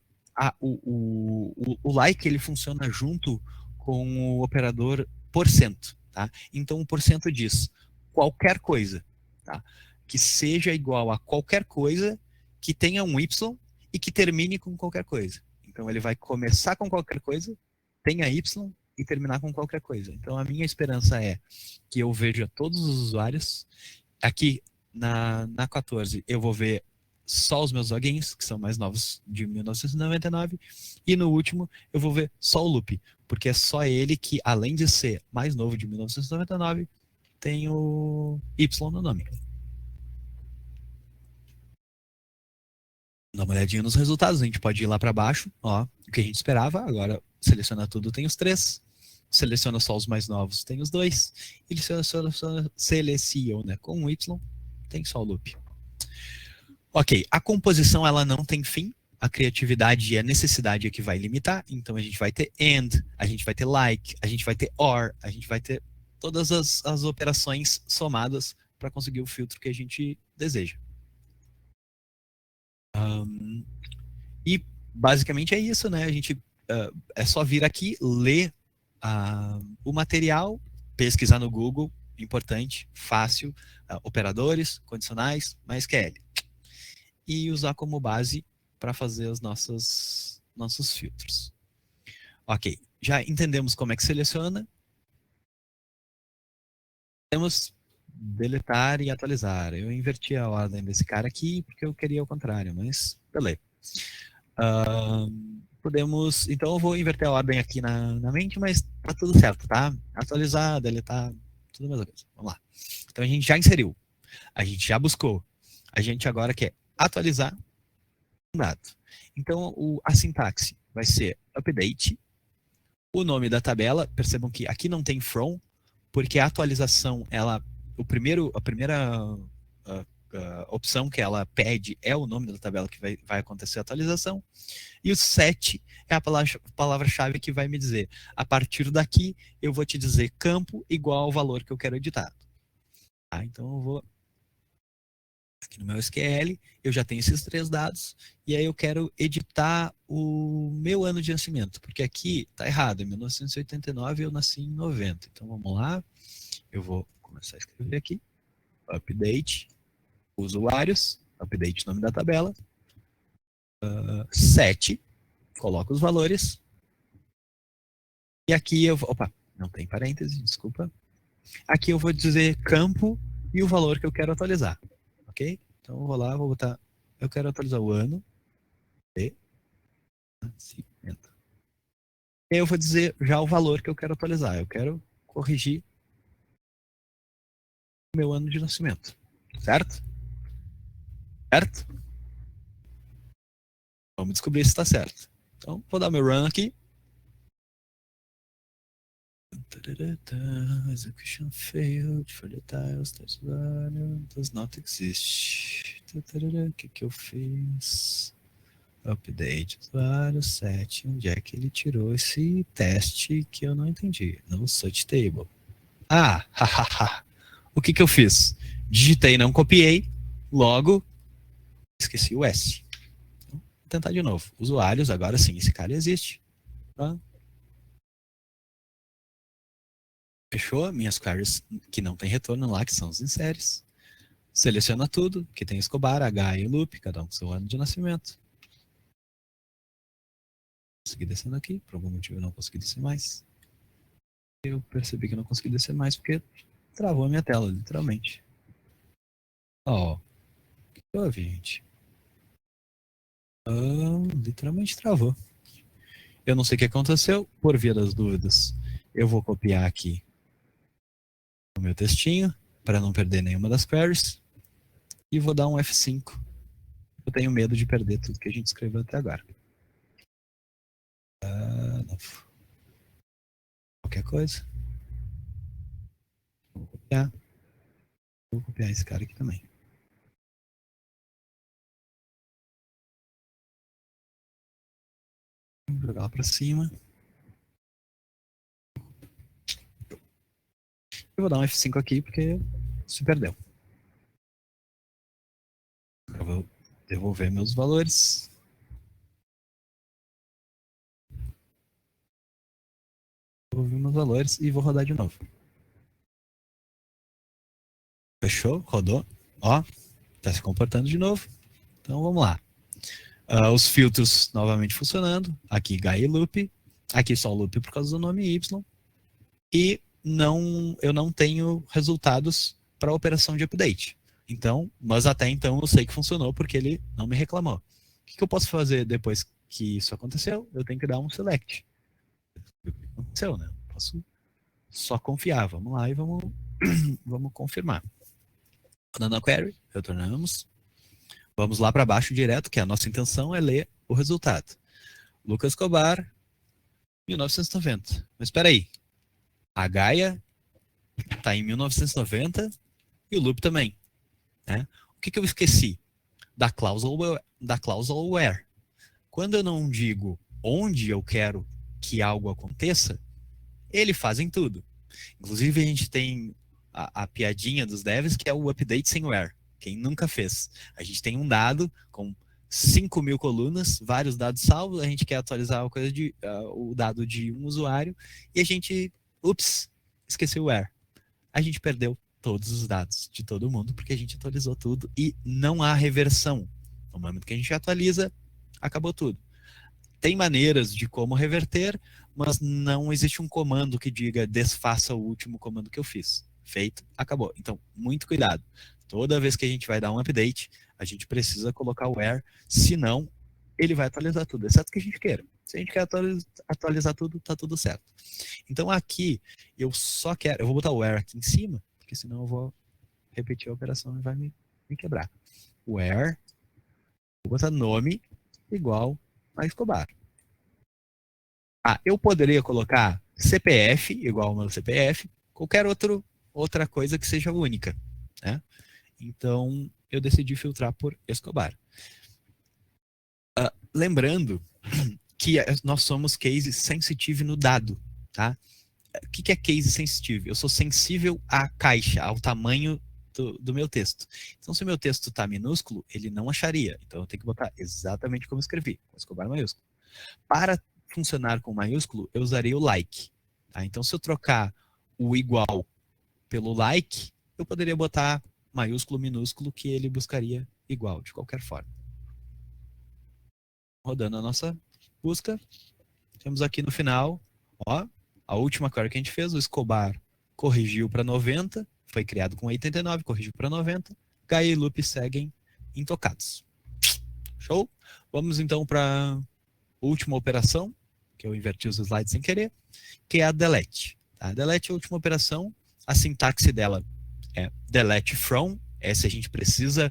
Speaker 3: o like ele funciona junto com o operador %, tá? Então o % diz qualquer coisa, tá? Que seja igual a qualquer coisa que tenha um y e que termine com qualquer coisa. Então ele vai começar com qualquer coisa, tenha y e terminar com qualquer coisa. Então a minha esperança é que eu veja todos os usuários. Aqui na 14 eu vou ver só os meus logins, que são mais novos de 1999, e no último eu vou ver só o loop, porque é só ele que, além de ser mais novo de 1999, tem o Y no nome. Dá uma olhadinha nos resultados, a gente pode ir lá para baixo, ó, o que a gente esperava, agora seleciona tudo, tem os 3, seleciona só os mais novos, tem os 2, e seleciona com o Y, tem só o loop. Ok, a composição ela não tem fim, a criatividade e a necessidade é que vai limitar, então a gente vai ter AND, a gente vai ter like, a gente vai ter OR, a gente vai ter todas as operações somadas para conseguir o filtro que a gente deseja. E basicamente é isso, né? A gente é só vir aqui, ler o material, pesquisar no Google, importante, fácil, operadores, condicionais, MySQL. e usar como base para fazer os nossos filtros. Ok, já entendemos como é que seleciona. Podemos deletar e atualizar. Eu inverti a ordem desse cara aqui porque eu queria o contrário, mas beleza. Podemos, então eu vou inverter a ordem aqui na mente, mas tá tudo certo, tá? Atualizar, deletar, tudo a mesma coisa. Vamos lá. Então a gente já inseriu, a gente já buscou, a gente agora quer atualizar um dado. Então a sintaxe vai ser update, o nome da tabela, percebam que aqui não tem from, porque a atualização, a primeira opção que ela pede é o nome da tabela que vai acontecer a atualização, e o set é a palavra-chave que vai me dizer, a partir daqui eu vou te dizer campo igual ao valor que eu quero editar. Tá? Então eu vou aqui no meu SQL, eu já tenho esses 3 dados, e aí eu quero editar o meu ano de nascimento, porque aqui está errado, em 1989 eu nasci em 90. Então vamos lá, eu vou começar a escrever aqui, update, usuários, update nome da tabela, set, coloco os valores, e aqui eu vou, opa, não tem parêntese, desculpa, aqui eu vou dizer campo e o valor que eu quero atualizar, ok? Então eu vou lá, vou botar, eu quero atualizar o ano, e eu vou dizer já o valor que eu quero atualizar, eu quero corrigir o meu ano de nascimento, certo? Certo? Vamos descobrir se está certo. Então, vou dar meu run aqui. Execution failed for the tiles that value does not exist. O que eu fiz? Update usuário 7. Onde é que ele tirou esse teste que eu não entendi? No such table. Ah, hahaha. O que eu fiz? Digitei, não copiei. Logo, esqueci o S. Então, vou tentar de novo. Usuários, agora sim, esse cara existe. Tá? Fechou? Minhas queries que não tem retorno lá, que são os inseres. Seleciona tudo, que tem Escobar, H e Loop, cada um com seu ano de nascimento. Consegui descendo aqui, por algum motivo eu não consegui descer mais. Eu percebi que eu não consegui descer mais porque travou a minha tela, literalmente. Ó, o que houve, gente? Literalmente travou. Eu não sei o que aconteceu, por via das dúvidas. Eu vou copiar aqui o meu textinho, para não perder nenhuma das queries, e vou dar um F5. Eu tenho medo de perder tudo que a gente escreveu até agora. Qualquer coisa. Vou copiar esse cara aqui também. Vou jogar lá para cima. Eu vou dar um F5 aqui porque se perdeu. Eu vou devolver meus valores. Devolver meus valores e vou rodar de novo. Fechou? Rodou. Ó, tá se comportando de novo. Então vamos lá. Os filtros novamente funcionando. Aqui Guy Loop. Aqui só o loop por causa do nome Y. E eu não tenho resultados para a operação de update. Então, mas até então eu sei que funcionou porque ele não me reclamou. O que eu posso fazer depois que isso aconteceu? Eu tenho que dar um select. O que aconteceu, né? Eu posso só confiar. Vamos lá e vamos confirmar. Rodando a query, retornamos. Vamos lá para baixo direto, que a nossa intenção é ler o resultado. Lucas Escobar, 1990. Mas espera aí. A Gaia está em 1990 e o loop também. Né? O que eu esqueci? Da cláusula where. Quando eu não digo onde eu quero que algo aconteça, eles fazem tudo. Inclusive a gente tem a piadinha dos devs que é o update sem where. Quem nunca fez? A gente tem um dado com 5.000 colunas, vários dados salvos, a gente quer atualizar o dado de um usuário e a gente, esqueceu o where. A gente perdeu todos os dados de todo mundo porque a gente atualizou tudo e não há reversão. No momento que a gente atualiza, acabou tudo. Tem maneiras de como reverter, mas não existe um comando que diga desfaça o último comando que eu fiz. Feito, acabou. Então, muito cuidado. Toda vez que a gente vai dar um update, a gente precisa colocar o where, senão ele vai atualizar tudo, exceto que a gente queira. Se a gente quer atualizar tudo, tá tudo certo. Então aqui, eu vou botar o where aqui em cima, porque senão eu vou repetir a operação e vai me quebrar. Where, vou botar nome igual a Escobar. Eu poderia colocar CPF igual ao meu CPF, qualquer outra coisa que seja única, né? Então, eu decidi filtrar por Escobar. Lembrando que nós somos case sensitive no dado, tá? O que é case sensitive? Eu sou sensível à caixa, ao tamanho do meu texto. Então, se o meu texto está minúsculo, ele não acharia. Então, eu tenho que botar exatamente como eu escrevi, com Escobar maiúsculo. Para funcionar com maiúsculo, eu usaria o like. Tá? Então, se eu trocar o igual pelo like, eu poderia botar maiúsculo, minúsculo, que ele buscaria igual, de qualquer forma. Rodando a nossa busca, temos aqui no final, ó, a última query que a gente fez, o Escobar corrigiu para 90, foi criado com 89, corrigiu para 90, Gaia e Loop seguem intocados. Show? Vamos então para a última operação, que eu inverti os slides sem querer, que é a delete. A delete é a última operação, a sintaxe dela é delete from, se a gente precisa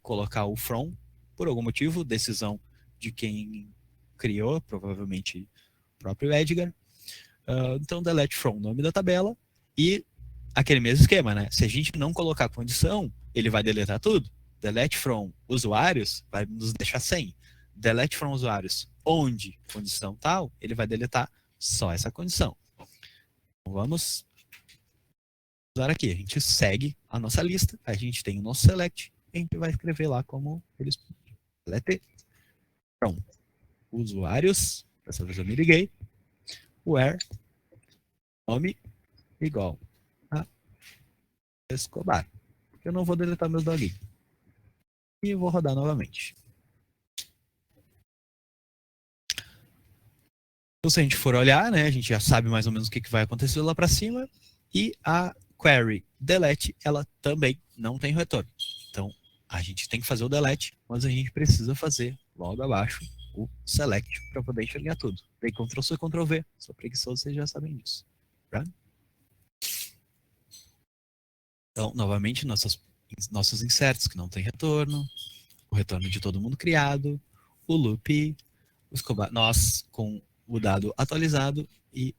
Speaker 3: colocar o from, por algum motivo, decisão de quem criou, provavelmente o próprio Edgar. Então, delete from, nome da tabela, e aquele mesmo esquema, né? Se a gente não colocar condição, ele vai deletar tudo. Delete from usuários vai nos deixar sem. Delete from usuários onde condição tal, ele vai deletar só essa condição. Então, vamos usar aqui. A gente segue a nossa lista, a gente tem o nosso select, e a gente vai escrever lá como eles delete from usuários, dessa vez eu me liguei, where nome igual a Escobar. Eu não vou deletar meus doguinhos. E eu vou rodar novamente. Então, se a gente for olhar, né, a gente já sabe mais ou menos o que vai acontecer lá para cima. E a query delete, ela também não tem retorno. Então, a gente tem que fazer o delete, mas a gente precisa fazer logo abaixo o select para poder enxergar tudo. Daí Ctrl+C, Ctrl+V. Sou preguiçoso, vocês já sabem disso. Tá? Então, novamente, nossos inserts que não tem retorno, o retorno de todo mundo criado, o loop, o Escobar, nós com o dado atualizado e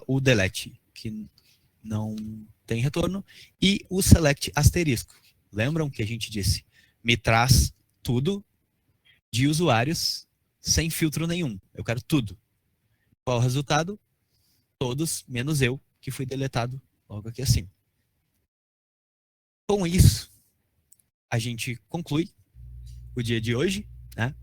Speaker 3: o delete, que não tem retorno, e o select asterisco. Lembram que a gente disse? Me traz tudo de usuários sem filtro nenhum. Eu quero tudo. Qual o resultado? Todos, menos eu, que fui deletado logo aqui assim. Com isso, a gente conclui o dia de hoje, né?